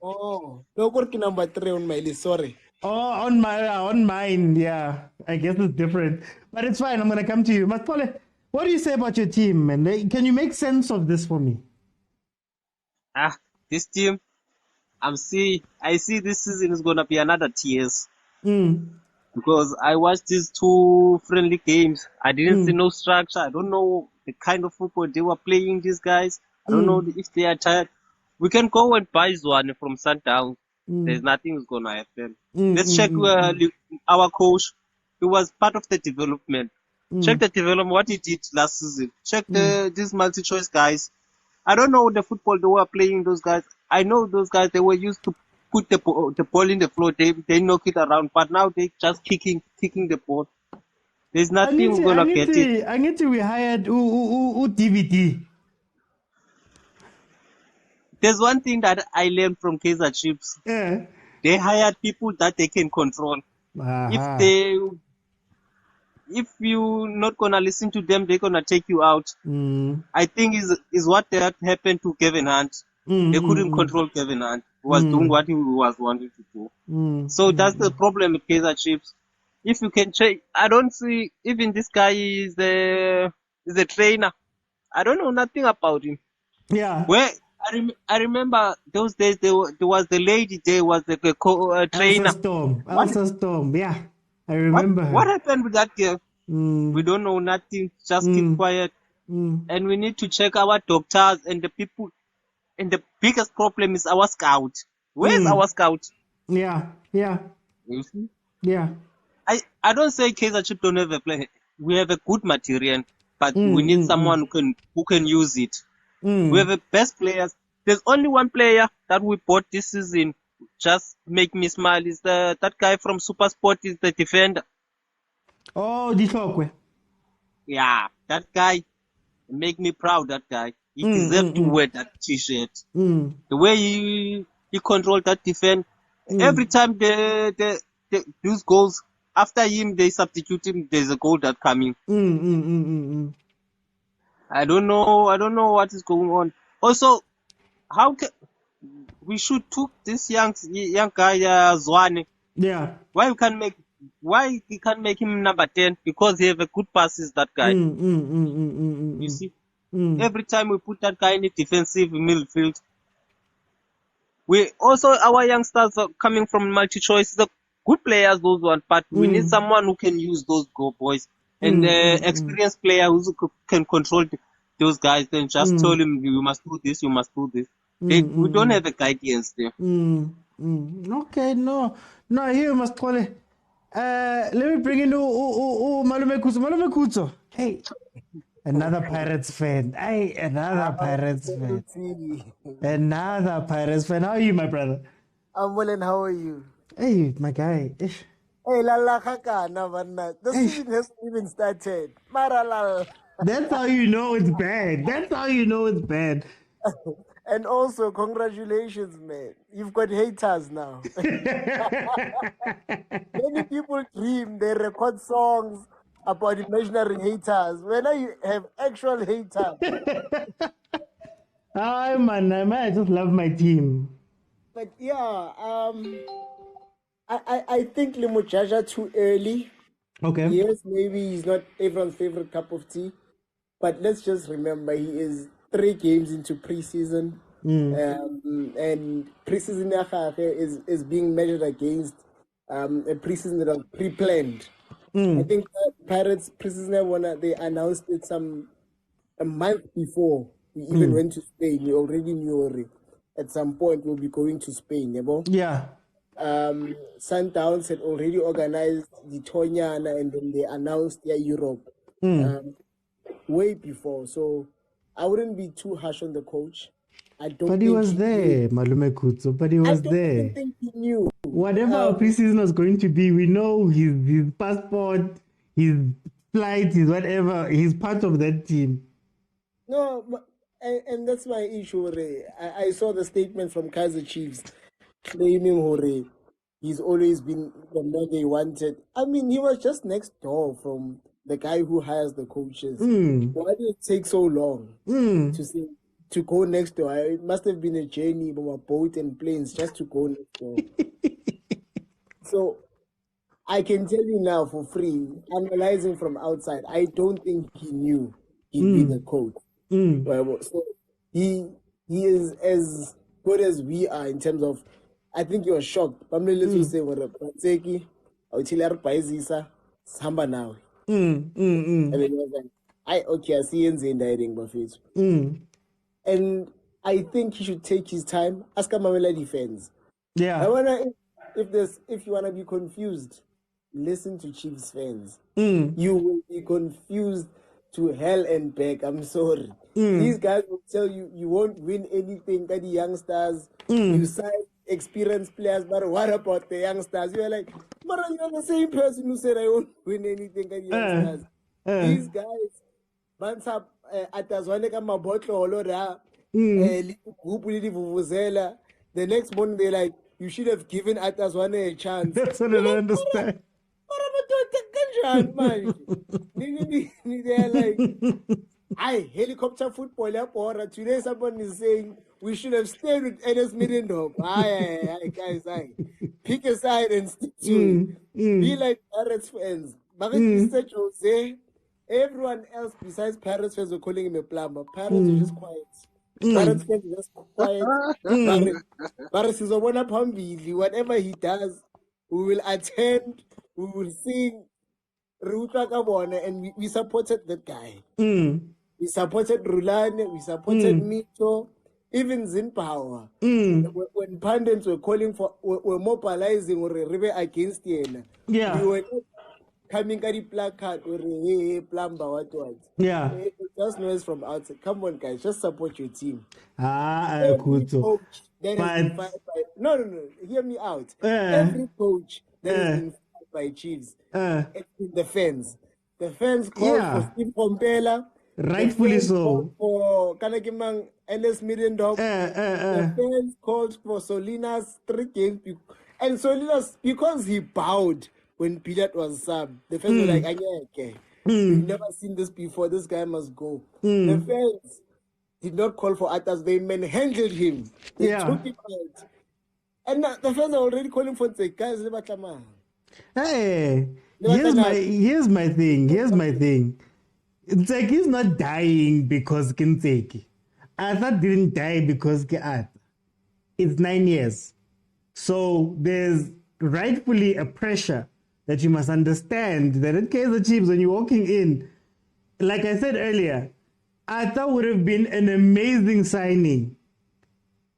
Oh, no, working number 3 on my list. Sorry. Oh, on mine, yeah. I guess it's different, but it's fine. I'm gonna come to you, Masipala. What do you say about your team, man? Can you make sense of this for me? This team, I see this season is gonna be another tears. Because I watched these 2 friendly games. I didn't see no structure. I don't know the kind of football they were playing, these guys. I don't know if they are tired. We can go and buy Zwane from Sundowns. There's nothing is going to happen. Let's check our coach. He was part of the development. Check the development, what he did last season. Check these multi-choice guys. I don't know the football they were playing, those guys. I know those guys, they were used to put the ball in the floor. They knock it around, but now they just kicking the ball. There's nothing we're gonna get it. I need to we hired DVD. There's one thing that I learned from Kaizer Chiefs. Yeah. They hired people that they can control. If you not gonna listen to them, they're gonna take you out. I think is what that happened to Kevin Hunt. They couldn't control Kevin Hunt. He was doing what he was wanting to do. So that's the problem with Kaizer Chiefs. If you can check, I don't see, even this guy is a trainer. I don't know nothing about him. Yeah. Where I remember those days there was the lady there was the trainer. Elsa Storm. Yeah. I remember what happened with that girl? We don't know nothing. Just keep quiet. And we need to check our doctors and the people. And the biggest problem is our scout. Where's our scout? Yeah. You see? Yeah. I don't say Kaizer Chiefs don't have a play. We have a good material, but we need someone who can use it. We have the best players. There's only one player that we bought this season just make me smile is that guy from Super Sport is the defender. Oh, Dihlokwe. Yeah, that guy make me proud. That guy, he deserves to wear that T-shirt. The way he controlled that defense. Every time those goals after him, they substitute him. There's a goal that coming. I don't know what is going on. Also, how can we should took this young guy Zwane? Yeah. Why he can't make him number 10? Because he have a good passes, that guy. You see, every time we put that guy in the defensive midfield, we also our youngsters are coming from multi-choice. The good players, those ones, but we need someone who can use those goal boys and experienced player who can control those guys. Then just tell him you must do this, you must do this. We don't have a guidance there. Okay, no, here must call it. Let me bring in Malume Kutso. Hey, another Pirates fan. Hey, another Pirates fan. Another Pirates fan. How are you, my brother? I'm well, and how are you? Hey, my guy. Hey, lala kakana vanna. The season hasn't even started. Maralal. That's how you know it's bad. That's how you know it's bad. And also, congratulations, man. You've got haters now. Many people dream, they record songs about imaginary haters. When you have actual haters. Hi, man. I just love my team. But yeah, I think Limujaja too early. Okay. Yes, maybe he's not everyone's favorite cup of tea. But let's just remember he is 3 games into preseason. And preseason is being measured against a preseason that was pre-planned. I think Pirates preseason they announced it a month before we even went to Spain. We already knew at some point we'll be going to Spain. Yeah. Sundowns had already organized the Tonyana and then they announced Europe way before. So I wouldn't be too harsh on the coach. But he was there, Malume Kutso. But he was there. I don't think he knew. Whatever our preseason was going to be, we know his passport, his flight, his whatever. He's part of that team. No, and that's my issue. I saw the statement from Kaizer Chiefs claiming he's always been the man they wanted. I mean, he was just next door from the guy who hires the coaches. Why did it take so long to go next door? It must have been a journey from a boat and planes just to go next door. So I can tell you now for free, analyzing from outside, I don't think he knew he'd be the coach. So he is as good as we are in terms of. I think you were shocked. Let's say Patseki, Samba now. And then he was like, I see in and I think he should take his time. Ask Mamelodi fans. Yeah. I wonder if you wanna be confused, listen to Chiefs fans. You will be confused to hell and back. I'm sorry. These guys will tell you won't win anything. That the youngsters, you sign experienced players, but what about the youngsters? You're like, but you're the same person who said I won't win anything. That the youngsters. These guys, once up atazwane kama bottle olora, the next morning they're like, you should have given Atazwane a chance. That's what I don't understand. They're like, helicopter football. Today someone is saying we should have stayed with Enes Middendorf. Guys, pick a side and stick to it. Be like Pirates fans. Jose, everyone else besides Pirates fans were calling him a plumber. Pirates are just quiet. Pirates fans are just quiet. Pirates is whatever he does, we will attend, we will sing. And we supported that guy. We supported Rulane, we supported Mito, even Zinpower. When pundits were calling were mobilizing or against him, we were not coming at the placard or hey, plumber, what. Yeah. It just noise from outside. Come on, guys, just support your team. Kuto. No. Hear me out. Every coach that has been fired by Chiefs, it's been the fans. The fans called for Steve Komphela. Rightfully so. For Kanakimang Ellis Middendorf. The fans called for Solinas 3 games. And Solinas, because he bowed when Pilat was subbed, the fans were like, okay. We've never seen this before. This guy must go. The fans did not call for others. They manhandled him. They took him out. And now the fans are already calling for the guys. Hey, here's my thing. It's like he's not dying because Kinseki. Arthur didn't die because Arthur. It's 9 years. So there's rightfully a pressure that you must understand that in Kaizer Chiefs, when you're walking in, like I said earlier, Arthur would have been an amazing signing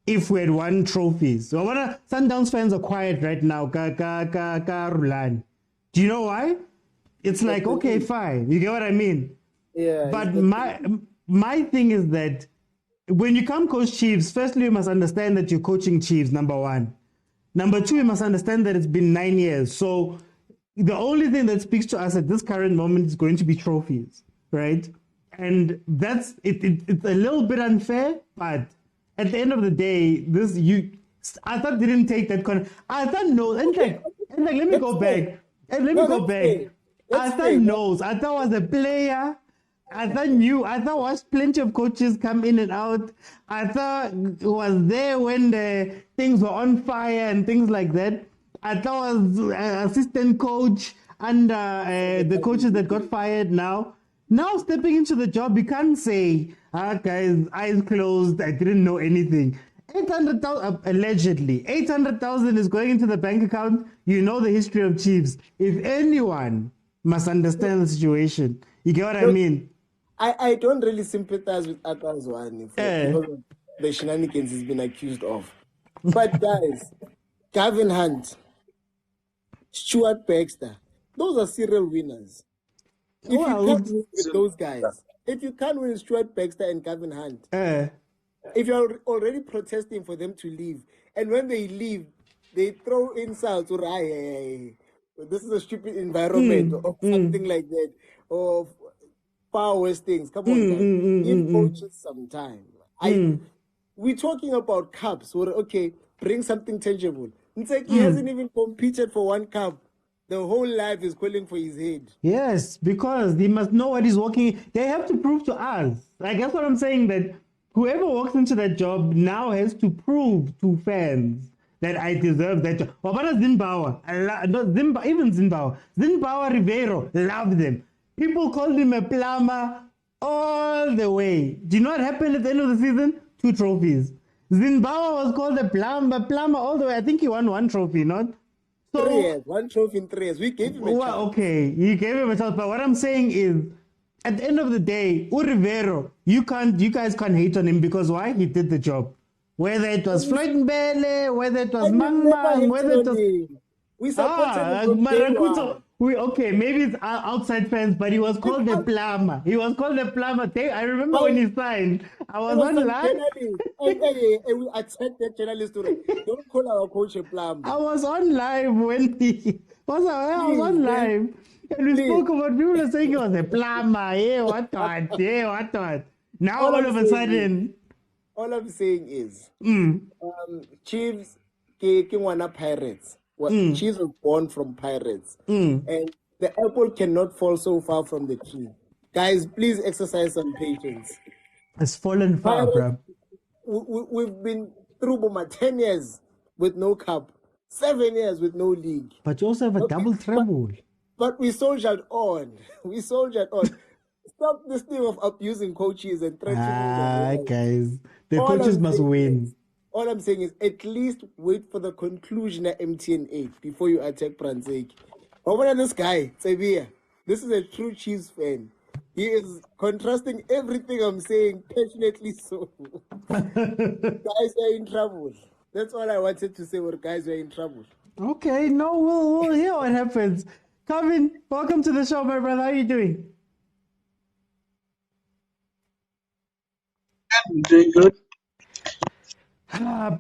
if we had won trophies. So Sundowns fans are quiet right now. Rulan. Do you know why? It's like, okay, fine. You get what I mean? Yeah. But my thing is that when you come coach Chiefs, firstly, you must understand that you're coaching Chiefs, number one. Number two, you must understand that it's been 9 years. So the only thing that speaks to us at this current moment is going to be trophies, right? And that's it's a little bit unfair, but at the end of the day, Arthur didn't take that Arthur knows. And let me go back. Arthur knows. Arthur was a player. Arthur watched plenty of coaches come in and out. Arthur was there when the things were on fire and things like that. Arthur was assistant coach under the coaches that got fired now. Now stepping into the job, you can't say, guys, eyes closed, I didn't know anything. 800,000, allegedly, 800,000 is going into the bank account. You know the history of Chiefs. If anyone must understand the situation, you get what I mean? I don't really sympathize with Arthur's one because of the shenanigans he's been accused of. But guys, Gavin Hunt, Stuart Baxter, those are serial winners. If you can't win with those guys, if you can't win Stuart Baxter and Gavin Hunt, if you're already protesting for them to leave, and when they leave, they throw insults or this is a stupid environment or something like that, or far worse things. Come on, guys. Give coaches some time. We're talking about cups. Okay, bring something tangible. It's like he hasn't even competed for one cup. The whole life is calling for his head. Yes, because they must know what he's working. They have to prove to us. Like, that's what I'm saying, that whoever walks into that job now has to prove to fans that I deserve that job. Wabana Zimbabwe, even Zimbabwe. Zimbabwe Ribeiro, love them. People called him a plumber all the way. Do you know what happened at the end of the season? 2 trophies. Zimbabwe was called a plumber all the way. I think he won 1 trophy, not? So, 3 years, 1 trophy in 3 years. We gave him a chance. Okay, you gave him a chance. But what I'm saying is, at the end of the day, Urivero, you guys can't hate on him because why? He did the job. Whether it was Floydenbele, whether it was Mangman, whether it was... We supported him Marakuto. Okay, maybe it's outside fans, but he was called the plumber. He was called the plumber. I remember when he signed. I was on live. We attacked that journalist today. Don't call our coach a plumber. I was on live when he was. I was on live. And we spoke about people were saying he was a plumber. Yeah, what? Now all of a sudden. All I'm saying is, Chiefs, Kingwana Pirates. Chiefs were born from Pirates. And the apple cannot fall so far from the tree. Guys, please exercise some patience. It's fallen far, bro. We've been through 10 years with no cup, 7 years with no league. But you also have a double treble. But we soldiered on. Stop this thing of abusing coaches and threatening them. Guys, the coaches must win. All I'm saying is at least wait for the conclusion at MTN 8 before you attack Pranzeki. Over this guy, Sevilla, this is a true Chiefs fan. He is contrasting everything I'm saying passionately so. Guys are in trouble. That's all I wanted to say, guys are in trouble. Okay, no, we'll hear what happens. Kevin, welcome to the show, my brother. How are you doing? I'm doing good.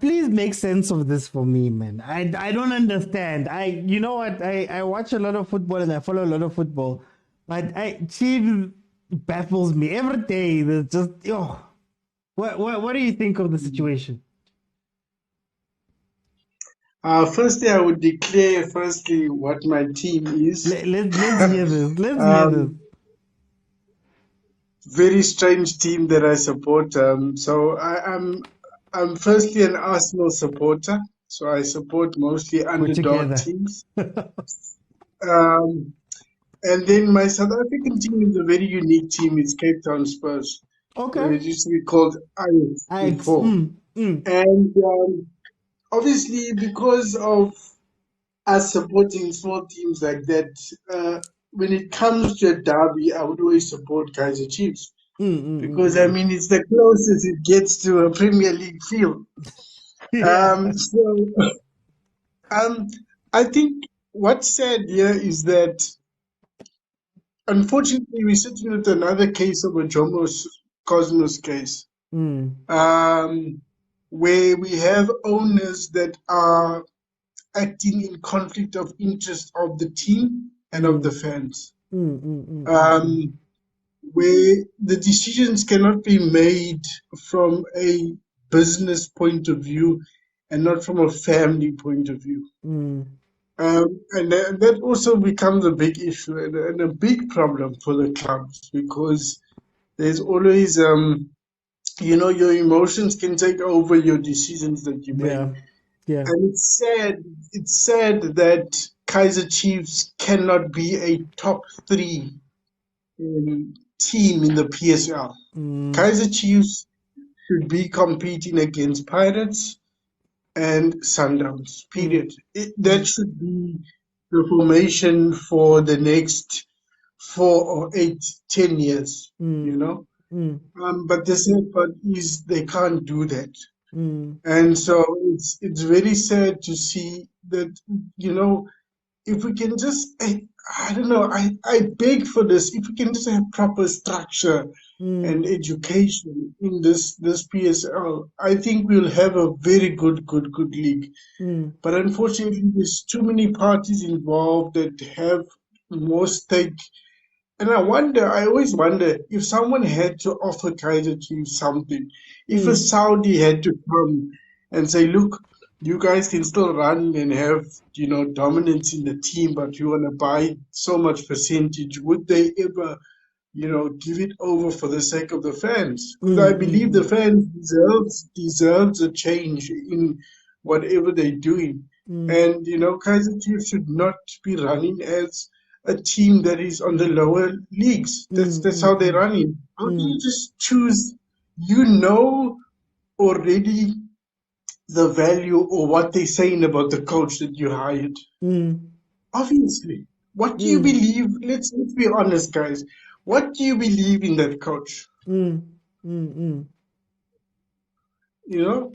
Please make sense of this for me, man. I don't understand. You know what? I watch a lot of football and I follow a lot of football, but Chiefs baffles me every day. There's just what do you think of the situation? Firstly, I would declare what my team is. Let's hear this. Let's hear this. Very strange team that I support. So I'm firstly an Arsenal supporter. So I support mostly underdog teams. And then my South African team is a very unique team. It's Cape Town Spurs. Okay. It used to be called Ajax before. And obviously, because of us supporting small teams like that, when it comes to a derby, I would always support Kaizer Chiefs. Because, I mean, it's the closest it gets to a Premier League field. I think what's sad here is that, unfortunately, we're sitting with another case of a Jomo Cosmos case, where we have owners that are acting in conflict of interest of the team and of the fans, where the decisions cannot be made from a business point of view and not from a family point of view. And that also becomes a big issue and a big problem for the clubs, because there's always, your emotions can take over your decisions that you make. Yeah. And it's sad that Kaizer Chiefs cannot be a top 3 team in the PSL. Kaizer Chiefs should be competing against Pirates and Sundowns, period. That should be the formation for the next 4 or 8, 10 years, But the sad part is they can't do that. And so it's very sad to see that, if we can just, I don't know, I beg for this, if we can just have proper structure and education in this PSL, I think we'll have a very good league. But unfortunately, there's too many parties involved that have more stake. And I always wonder, if someone had to offer Kaizer Chiefs something, if a Saudi had to come and say, look, you guys can still run and have, dominance in the team, but you want to buy so much percentage, would they ever, give it over for the sake of the fans? Because I believe the fans deserves a change in whatever they're doing. And, Kaizer Chiefs should not be running as a team that is on the lower leagues. That's how they're running. How do you just choose, already the value or what they're saying about the coach that you hired? Obviously. What do you believe? Let's be honest, guys. What do you believe in that coach?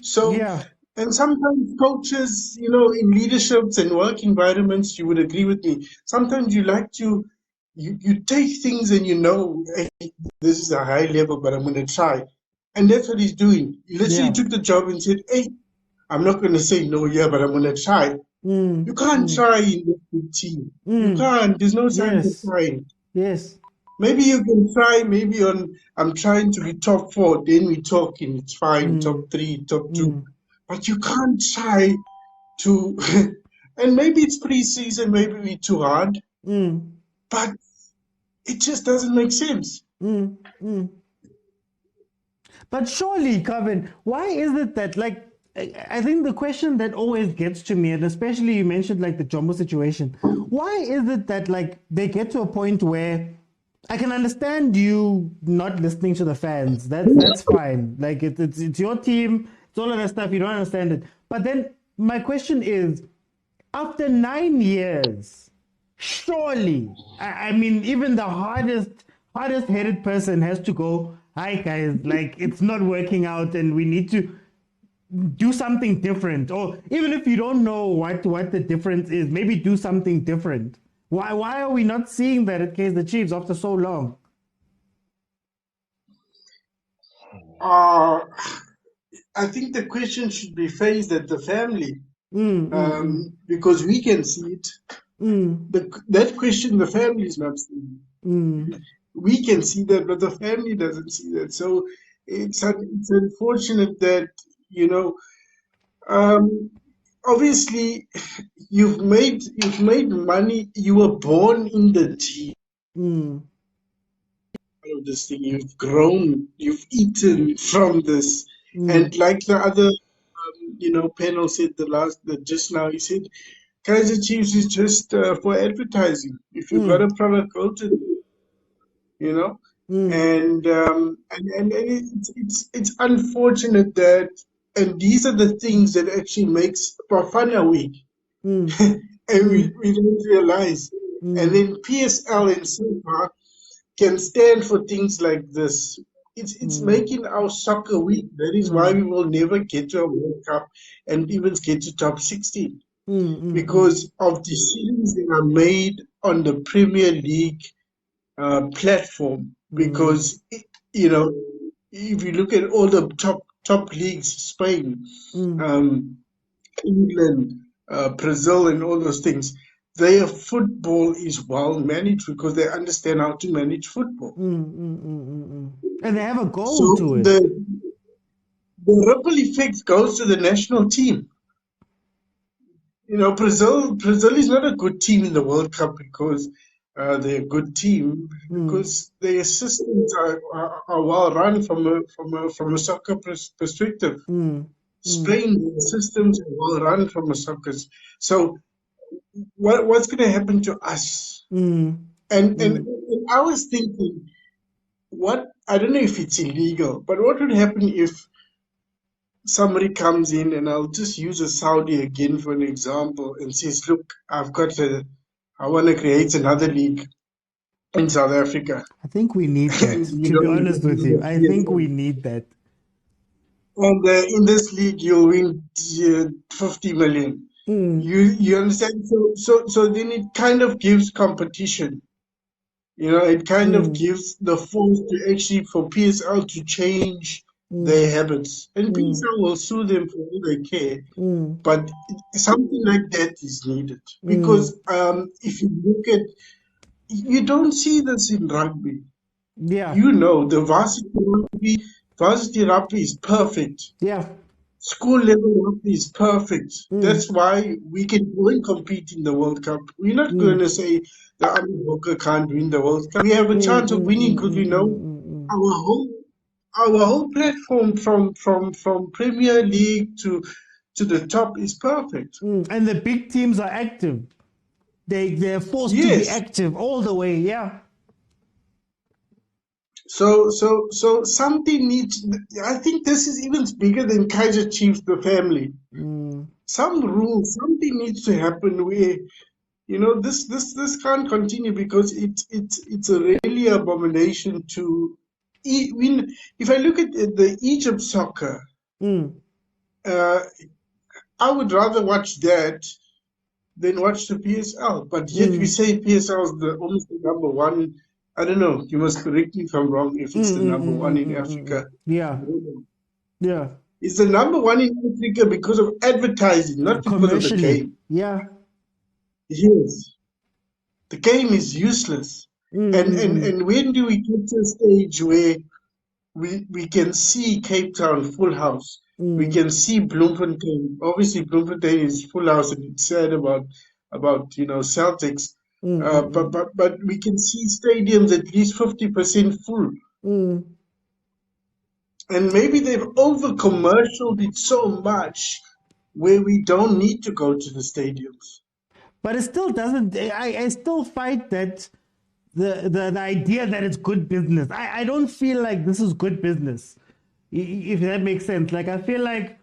So... Yeah. And sometimes coaches, in leaderships and work environments, you would agree with me. Sometimes you like to, you take things and hey, this is a high level, but I'm going to try. And that's what he's doing. He literally took the job and said, hey, I'm not going to say no, but I'm going to try. You can't try in this big team. You can't. There's no sense of trying. Yes. Maybe you can try, I'm trying to be top 4, then we talk and it's fine, top 3, top 2. But you can't try to, and maybe it's pre-season, maybe we're too hard, but it just doesn't make sense. But surely, Kevin, why is it that, I think the question that always gets to me, and especially you mentioned the Jumbo situation, why is it that they get to a point where I can understand you not listening to the fans. That's fine. It's your team. It's all of that stuff. You don't understand it. But then my question is, after 9 years, surely, I mean, even the hardest headed person has to go, hi guys, it's not working out and we need to do something different. Or even if you don't know what the difference is, maybe do something different. Why are we not seeing that at Kaizer Chiefs after so long? I think the question should be faced at the family, because we can see it. That question the family is not seeing. We can see that, but the family doesn't see that. So it's unfortunate that, you know, obviously you've made money. You were born in the team. This thing, you've grown, you've eaten from this, and like the other, panel said just now, he said, Kaizer Chiefs is just for advertising. If you've got a product, go to it, you know. And it's unfortunate that, and these are the things that actually makes Bafana weak, and we don't realize. And then PSL and Super can stand for things like this. It's making our soccer weak. That is why we will never get to a World Cup and even get to top 16, because of decisions that are made on the Premier League platform. Because if you look at all the top leagues, Spain, England, Brazil, and all those things, their football is well managed because they understand how to manage football. And they have a goal to it. The ripple effect goes to the national team. Brazil is not a good team in the World Cup because they're a good team, because their systems are well run from a soccer perspective. Spain's systems are well run from a soccer. So what's going to happen to us? And I was thinking, I don't know if it's illegal, but what would happen if somebody comes in, and I'll just use a Saudi again for an example, and says, look, I want to create another league in South Africa. I think we need that, to be honest with you. I think we need that. And in this league, you'll win 50 million. You understand? So then it kind of gives competition. It kind of gives the force to actually for PSL to change their habits. And PSL will sue them for all they care. But something like that is needed. Because if you look at, you don't see this in rugby. Yeah. The varsity rugby is perfect. Yeah. School level rugby is perfect. That's why we can go and compete in the World Cup. We're not going to say the Ahly can't win the World Cup. We have a chance of winning because we know our whole platform from Premier League to the top is perfect. And the big teams are active. They're forced to be active all the way. Yeah. So something needs. I think this is even bigger than Kaizer Chiefs, the family. Some rules, something needs to happen where, this can't continue, because it's a really abomination to. If I look at the Egypt soccer, I would rather watch that than watch the PSL. But yet we say PSL is almost the number one. I don't know. You must correct me if I'm wrong. If it's the number one in Africa, yeah. It's the number one in Africa because of advertising, not because of the game. Yeah. Yes. The game is useless. And when do we get to a stage where we can see Cape Town full house? We can see Bloemfontein. Obviously, Bloemfontein is full house, and it's sad about Celtics. But we can see stadiums at least 50% full. And maybe they've over-commercialed it so much where we don't need to go to the stadiums. But it still doesn't. I still fight that the idea that it's good business. I don't feel like this is good business, if that makes sense. Like, I feel like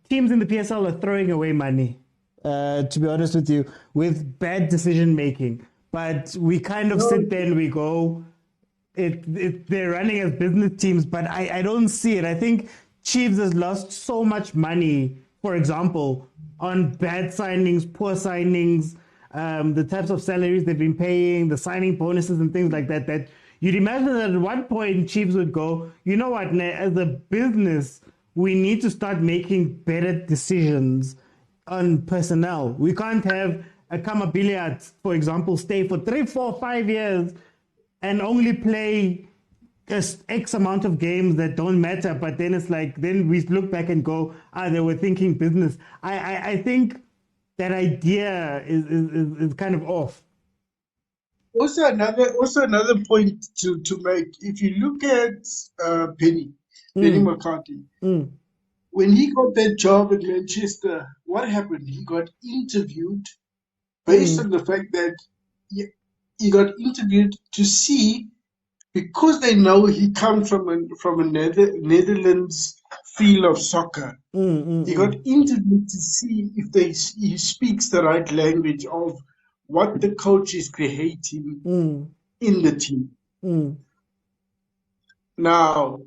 teams in the PSL are throwing away money, to be honest with you, with bad decision making. But we kind of sit there and we go, they're running as business teams, but I don't see it. I think Chiefs has lost so much money, for example, on bad signings, poor signings, the types of salaries they've been paying, the signing bonuses and things like that you'd imagine that at one point Chiefs would go, you know what, as a business, we need to start making better decisions on personnel. We can't have a Kamabiliat, for example, stay for 3, 4, 5 years and only play just X amount of games that don't matter. But then it's like, then we look back and go, they were thinking business. I think that idea is kind of off. Also another point to make. If you look at Penny McCarthy, when he got that job at Manchester, what happened? He got interviewed based on the fact that he got interviewed to see, because they know he comes from a Netherlands feel of soccer. He got interviewed to see if he speaks the right language of what the coach is creating in the team. Now,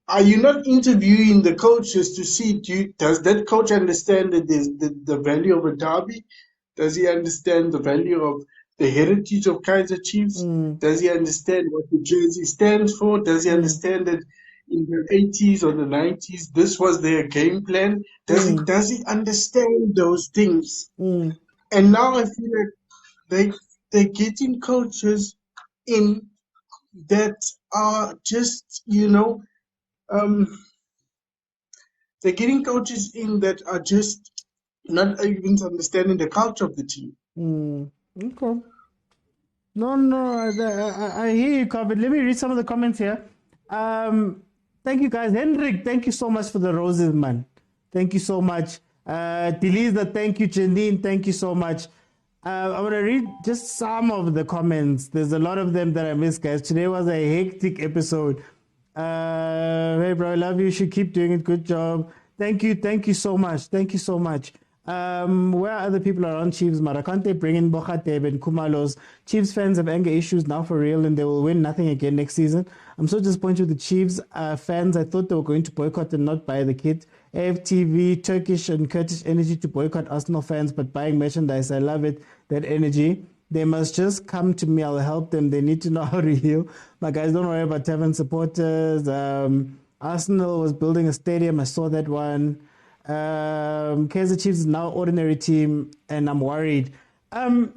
are you not interviewing the coaches to see, does that coach understand the value of a derby? Does he understand the value of the heritage of Kaizer Chiefs? Does he understand what the jersey stands for? Does he understand that in the 80s or the 90s, this was their game plan? Does he understand those things? And now I feel like they're getting coaches in that are just, they're getting coaches in that are just not even understanding the culture of the team. Okay. No, I hear you, Corbett. Let me read some of the comments here. Thank you, guys. Hendrik, thank you so much for the roses, man. Thank you so much. Delisa, thank you. Janine, thank you so much. I'm going to read just some of the comments. There's a lot of them that I missed, guys. Today was a hectic episode. Hey, bro, I love you. You should keep doing it. Good job. Thank you so much. Where other people are on Chiefs, Marakante, bring in Bokhateb and Kumalos. Chiefs fans have anger issues now for real, and they will win nothing again next season. I'm so disappointed with the Chiefs fans. I thought they were going to boycott and not buy the kit. AFTV, Turkish and Kurdish energy to boycott Arsenal fans, but buying merchandise. I love it, that energy. They must just come to me. I'll help them. They need to know how to heal. My guys, don't worry about Tavern supporters. Arsenal was building a stadium. I saw that one. Kaizer Chiefs is now ordinary team, and I'm worried. I'm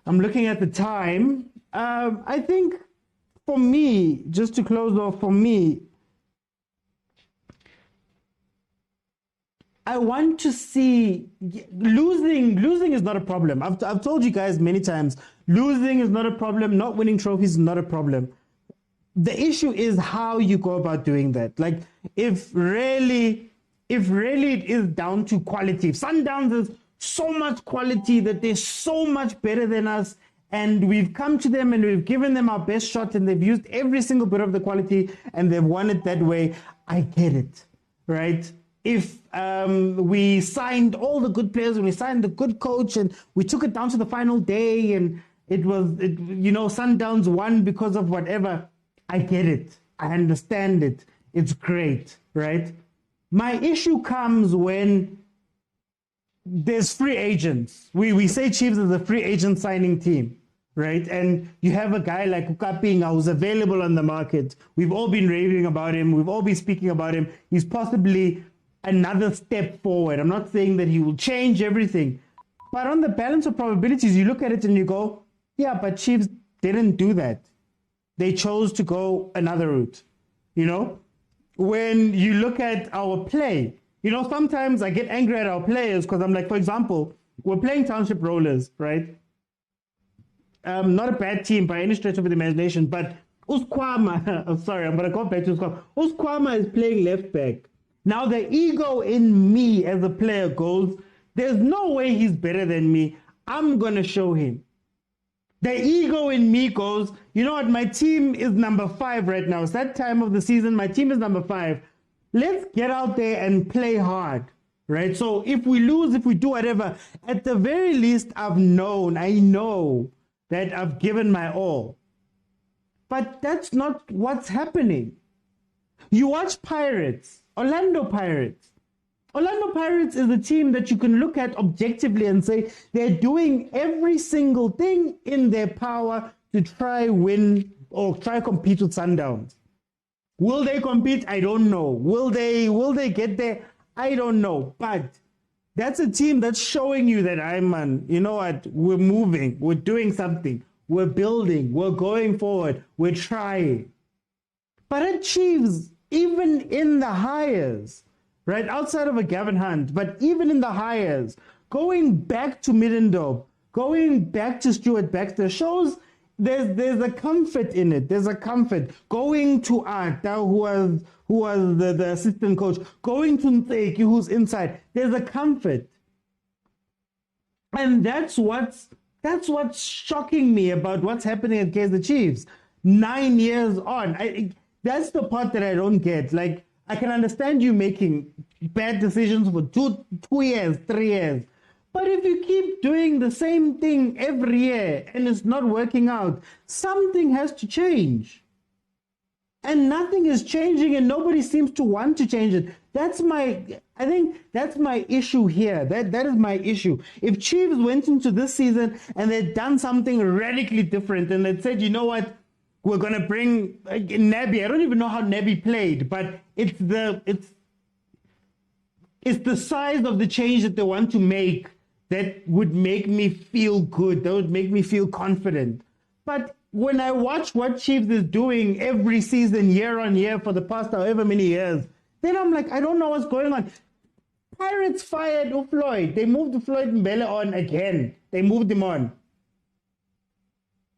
looking at the time. I think for me, just to close off, for me, I want to see losing. Losing is not a problem. I've told you guys many times, losing is not a problem. Not winning trophies is not a problem. The issue is how you go about doing that. Like, if really it is down to quality. If Sundowns is so much quality that they're so much better than us, and we've come to them and we've given them our best shot, and they've used every single bit of the quality and they've won it that way, I get it, right? If we signed all the good players and we signed the good coach and we took it down to the final day and Sundowns won because of whatever, I get it. I understand it. It's great, right? My issue comes when there's free agents. We say Chiefs is a free agent signing team, right? And you have a guy like Ukapinga who's available on the market. We've all been raving about him. We've all been speaking about him. He's possibly another step forward. I'm not saying that he will change everything. But on the balance of probabilities, you look at it and you go, yeah, but Chiefs didn't do that. They chose to go another route, When you look at our play, sometimes I get angry at our players because I'm like, for example, we're playing Township Rollers, right? Not a bad team by any stretch of the imagination, but Uskwama, I'm sorry, I'm going to go back to Uskwama. Uskwama is playing left back. Now the ego in me as a player goes, there's no way he's better than me. I'm going to show him. The ego in me goes, you know what, my team is number 5 right now. It's that time of the season, my team is number 5. Let's get out there and play hard, right? So if we lose, if we do whatever, at the very least, I know that I've given my all. But that's not what's happening. You watch Pirates, Orlando Pirates. Orlando Pirates is a team that you can look at objectively and say they're doing every single thing in their power to try win or try compete with Sundowns. Will they compete? I don't know. Will they get there? I don't know. But that's a team that's showing you that, man, you know what? We're moving. We're doing something. We're building. We're going forward. We're trying. But at Chiefs, even in the hires, right, outside of a Gavin Hunt, but even in the hires, going back to Middendorp, going back to Stuart Baxter shows there's a comfort in it. There's a comfort. Going to Arta, who was the assistant coach, going to Nteki, who's inside. There's a comfort. And that's what's shocking me about what's happening at Kaizer Chiefs. 9 years on. That's the part that I don't get. Like, I can understand you making bad decisions for two years, 3 years. But if you keep doing the same thing every year and it's not working out, something has to change. And nothing is changing and nobody seems to want to change it. I think that's my issue here. That is my issue. If Chiefs went into this season and they'd done something radically different and they'd said, you know what, we're going to bring Nabi. I don't even know how Nabi played, but it's the size of the change that they want to make that would make me feel good. That would make me feel confident. But when I watch what Chiefs is doing every season, year on year, for the past however many years, then I'm like, I don't know what's going on. Pirates fired Floyd. They moved Floyd Mbele on again. They moved him on.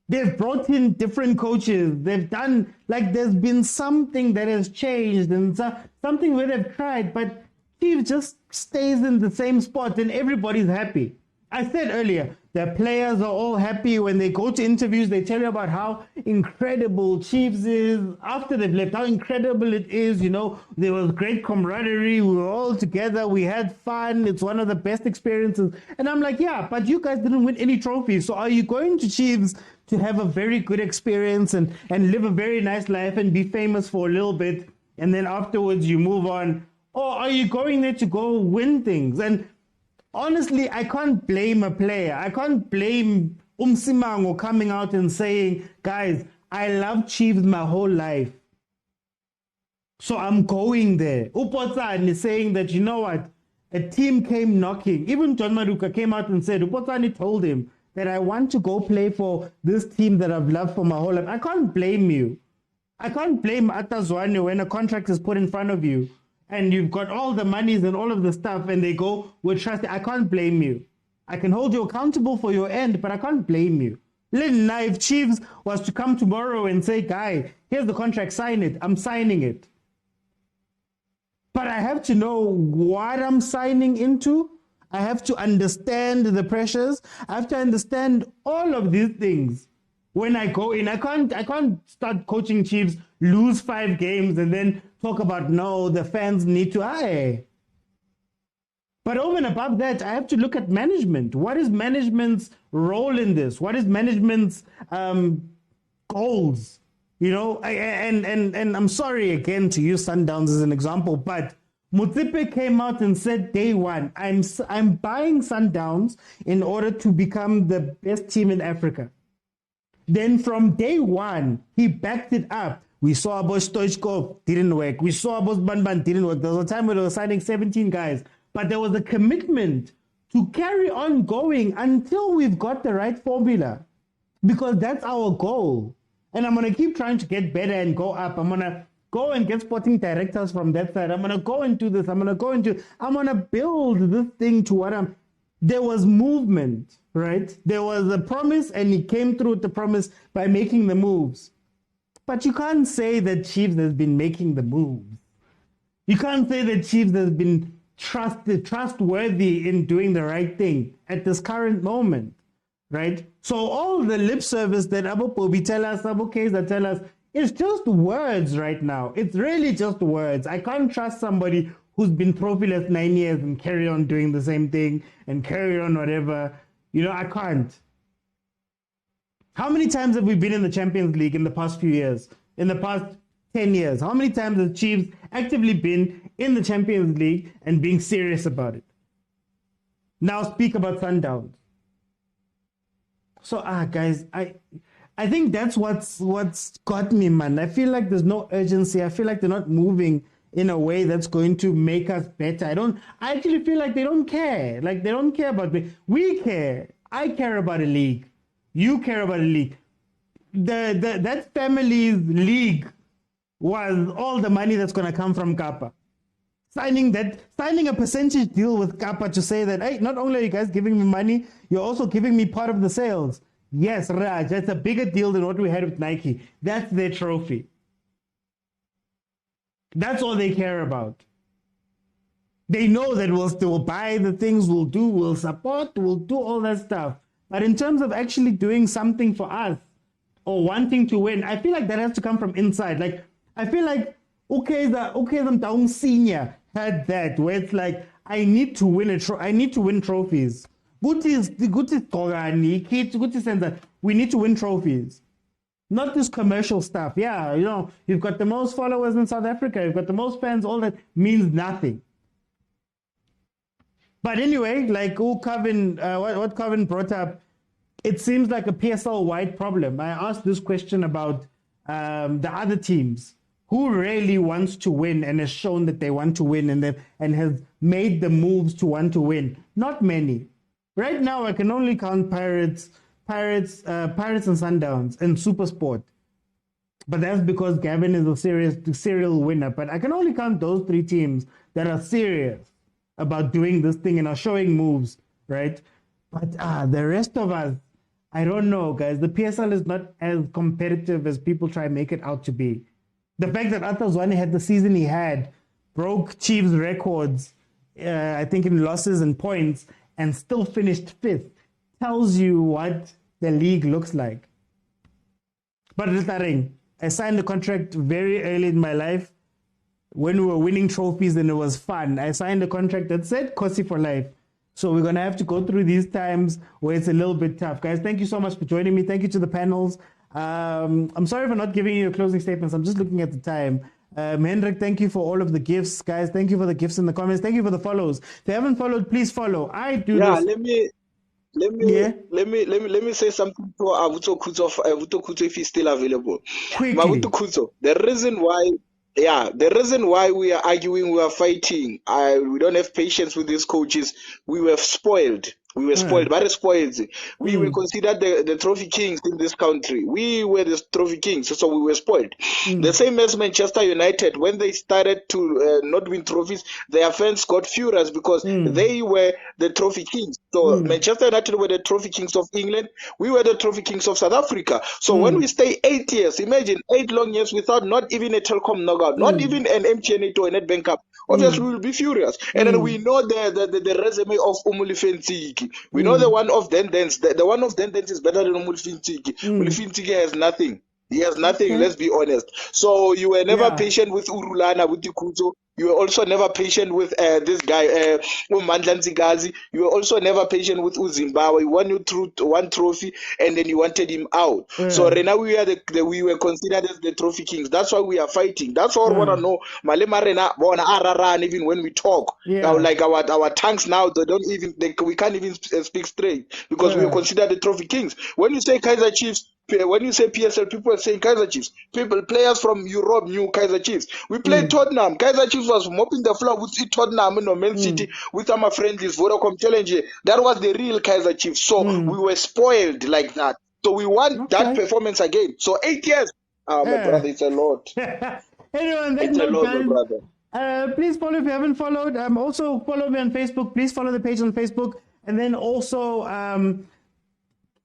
They've brought in different coaches. They've done, like, there's been something that has changed and something where they've tried, but Chiefs just stays in the same spot and everybody's happy. I said earlier, the players are all happy when they go to interviews. They tell you about how incredible Chiefs is after they've left, how incredible it is. You know, there was great camaraderie. We were all together. We had fun. It's one of the best experiences. And I'm like, yeah, but you guys didn't win any trophies. So are you going to Chiefs to have a very good experience and live a very nice life and be famous for a little bit, and then afterwards you move on? Or are you going there to go win things? And honestly, I can't blame a player. I can't blame Simango coming out and saying, guys, I love Chiefs my whole life, so I'm going there. Upotsani is saying that, you know what, a team came knocking. Even John Maduka came out and said, Upotsani told him that I want to go play for this team that I've loved for my whole life. I can't blame you. I can't blame Atazwane when a contract is put in front of you and you've got all the monies and all of the stuff and they go, we're trusting. I can't blame you. I can hold you accountable for your end, but I can't blame you. If Chiefs was to come tomorrow and say, guy, here's the contract, sign it, I'm signing it. But I have to know what I'm signing into. I have to understand the pressures. I have to understand all of these things. When I go in, I can't start coaching Chiefs, lose 5 games, and then talk about, no, the fans need to. But over and above that, I have to look at management. What is management's role in this? What is management's goals? You know, and I'm sorry again to use Sundowns as an example, but Motsepe came out and said day one, I'm buying Sundowns in order to become the best team in Africa. Then from day one, he backed it up. We saw about Stoichkov, didn't work. We saw about Banban, didn't work. There was a time where they were signing 17 guys. But there was a commitment to carry on going until we've got the right formula. Because that's our goal. And I'm going to keep trying to get better and go up. I'm going to go and get sporting directors from that side. I'm going to go and do this. I'm going to build this thing to what I'm... There was movement, right? There was a promise and he came through with the promise by making the moves. But you can't say that Chiefs has been making the moves. You can't say that Chiefs has been trustworthy in doing the right thing at this current moment, right? So all the lip service that Abu Pobi tell us, Abu Kaizer tell us, it's just words right now. It's really just words. I can't trust somebody who's been trophyless 9 years and carry on doing the same thing and carry on whatever. You know, I can't. How many times have we been in the Champions League in the past few years? In the past 10 years? How many times have Chiefs actively been in the Champions League and being serious about it? Now speak about Sundowns. So, guys, I I think that's what's got me, man. I feel like there's no urgency. I feel like they're not moving in a way that's going to make us better. I actually feel like they don't care. Like, they don't care about me. We care. I care about a league. You care about a league. That family's league was all the money that's going to come from Kappa. Signing a percentage deal with Kappa to say that, hey, not only are you guys giving me money, you're also giving me part of the sales. Yes, Raj, that's a bigger deal than what we had with Nike. That's their trophy. That's all they care about. They know that we'll still buy the things, we'll support, we'll do all that stuff. But in terms of actually doing something for us or wanting to win, I feel like that has to come from inside. Like, I feel like, okay, the Motaung senior had that, where it's like, I need to win trophies. We need to win trophies. Not this commercial stuff. Yeah, you've got the most followers in South Africa, you've got the most fans, all that means nothing. But anyway, like what Kevin brought up, it seems like a PSL-wide problem. I asked this question about the other teams. Who really wants to win and has shown that they want to win and has made the moves to want to win? Not many. Right now, I can only count Pirates and Sundowns and SuperSport. But that's because Gavin is a serial winner. But I can only count those three teams that are serious about doing this thing and are showing moves, right? But the rest of us, I don't know, guys. The PSL is not as competitive as people try and make it out to be. The fact that Atazwane had the season he had, broke Chiefs' records, I think in losses and points, and still finished 5th, tells you what the league looks like. But I signed a contract very early in my life when we were winning trophies and it was fun. I signed a contract that said Kosi for life. So we're going to have to go through these times where it's a little bit tough. Guys, thank you so much for joining me. Thank you to the panels. I'm sorry for not giving you your closing statements. I'm just looking at the time. Hendrik, thank you for all of the gifts. Guys, thank you for the gifts in the comments. Thank you for the follows. If you haven't followed, please follow. I do this. Let me say something to Avuto Kuzo if he's still available. Mavuto Kuzo, the reason why we are arguing, we are fighting, we don't have patience with these coaches. We were spoiled. Very spoiled. We were considered the trophy kings in this country. We were the trophy kings, so we were spoiled. The same as Manchester United, when they started to not win trophies, their fans got furious because they were the trophy kings. So Manchester United were the trophy kings of England. We were the trophy kings of South Africa. So when we stay 8 years, imagine 8 long years without not even a Telkom knockout, not even an MTN or a NetBank Cup, obviously we will be furious. And then we know the resume of Umulifentiki. We know the one of Dendens. The one of Dendens is better than Umulifentiki. Umulifentiki has nothing. He has nothing, let's be honest. So you were never patient with Urulana, with Kuzo. You were also never patient with this guy, Mandla Nzigazi. You were also never patient with Uzimbabwe. You won you through one trophy, and then you wanted him out. So right now we were considered as the trophy kings. That's why we are fighting. That's all I want to know. Malema Rena, Bona Araran, even when we talk, like our tongues now, we can't even speak straight because we are considered the trophy kings. When you say Kaizer Chiefs, when you say PSL, people are saying Kaizer Chiefs. Players from Europe knew Kaizer Chiefs. We played Tottenham. Kaizer Chiefs was mopping the floor with Tottenham and Man City with our friendlies, Vodacom Challenge. That was the real Kaizer Chiefs. So we were spoiled like that. So we want that performance again. So 8 years. My brother, it's a lot. Anyway, it's a lot, my brother. Please follow if you haven't followed. Also follow me on Facebook. Please follow the page on Facebook. And then also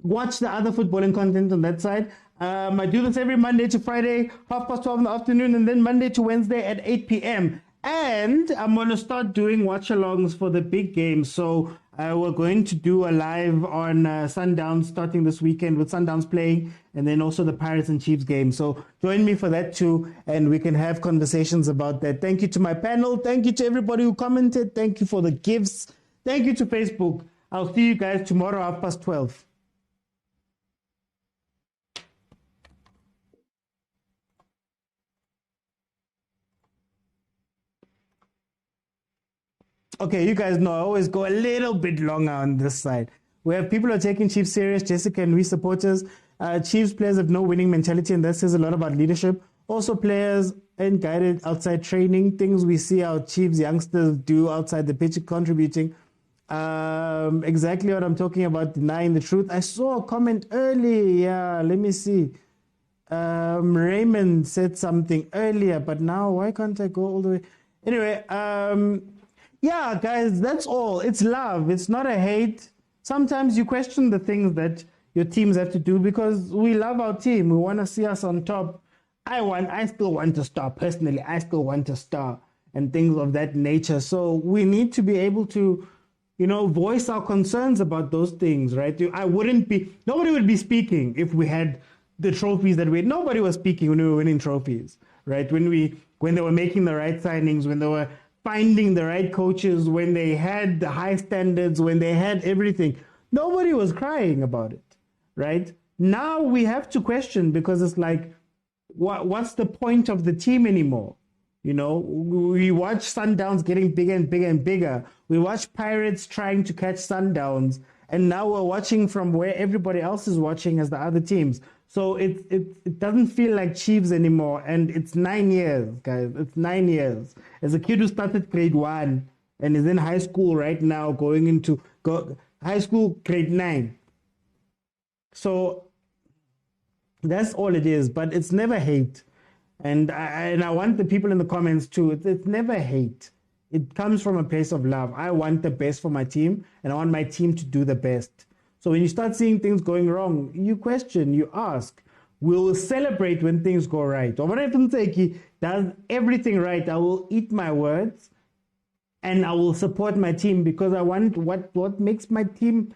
watch the other footballing content on that side. I do this every Monday to Friday, 12:30 in the afternoon, and then Monday to Wednesday at 8 p.m. And I'm going to start doing watch-alongs for the big games. So we're going to do a live on Sundowns starting this weekend with Sundowns playing, and then also the Pirates and Chiefs game. So join me for that too, and we can have conversations about that. Thank you to my panel. Thank you to everybody who commented. Thank you for the gifts. Thank you to Facebook. I'll see you guys tomorrow 12:30. Okay, you guys know I always go a little bit longer on this side. We have people who are taking Chiefs serious, Jessica and we supporters. Chiefs players have no winning mentality, and that says a lot about leadership. Also, players ain't guided outside training. Things we see our Chiefs youngsters do outside the pitch contributing. Exactly what I'm talking about, denying the truth. I saw a comment earlier. Yeah, let me see. Raymond said something earlier, but now why can't I go all the way? Anyway, yeah, guys, that's all. It's love. It's not a hate. Sometimes you question the things that your teams have to do because we love our team. We want to see us on top. I still want to star. Personally, I still want to star and things of that nature. So we need to be able to, voice our concerns about those things, right? Nobody would be speaking if we had the trophies that nobody was speaking when we were winning trophies, right? When they were making the right signings, when they were finding the right coaches, when they had the high standards, when they had everything, nobody was crying about it, right? Now we have to question because it's like, what's the point of the team anymore? We watch Sundowns getting bigger and bigger and bigger. We watch Pirates trying to catch Sundowns, and now we're watching from where everybody else is watching as the other teams. So it doesn't feel like Chiefs anymore, and it's 9 years, guys. It's 9 years. As a kid who started grade 1 and is in high school right now, going into high school grade 9. So that's all it is, but it's never hate. And I want the people in the comments too. It's never hate. It comes from a place of love. I want the best for my team, and I want my team to do the best. So when you start seeing things going wrong, you question, you ask. We'll celebrate when things go right. Or when I does everything right, I will eat my words, and I will support my team because I want what makes my team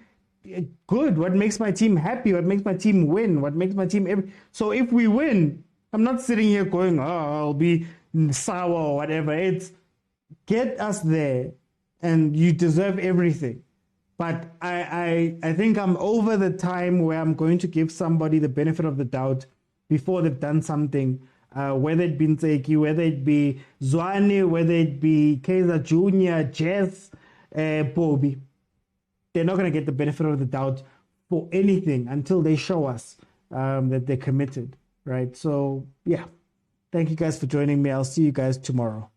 good, what makes my team happy, what makes my team win, what makes my team So if we win, I'm not sitting here going, I'll be sour or whatever. It's get us there, and you deserve everything. But I think I'm over the time where I'm going to give somebody the benefit of the doubt before they've done something, whether it be Ntseki, whether it be Zwane, whether it be Kaizer Jr., Jess, Bobby. They're not going to get the benefit of the doubt for anything until they show us that they're committed, right? So, yeah. Thank you guys for joining me. I'll see you guys tomorrow.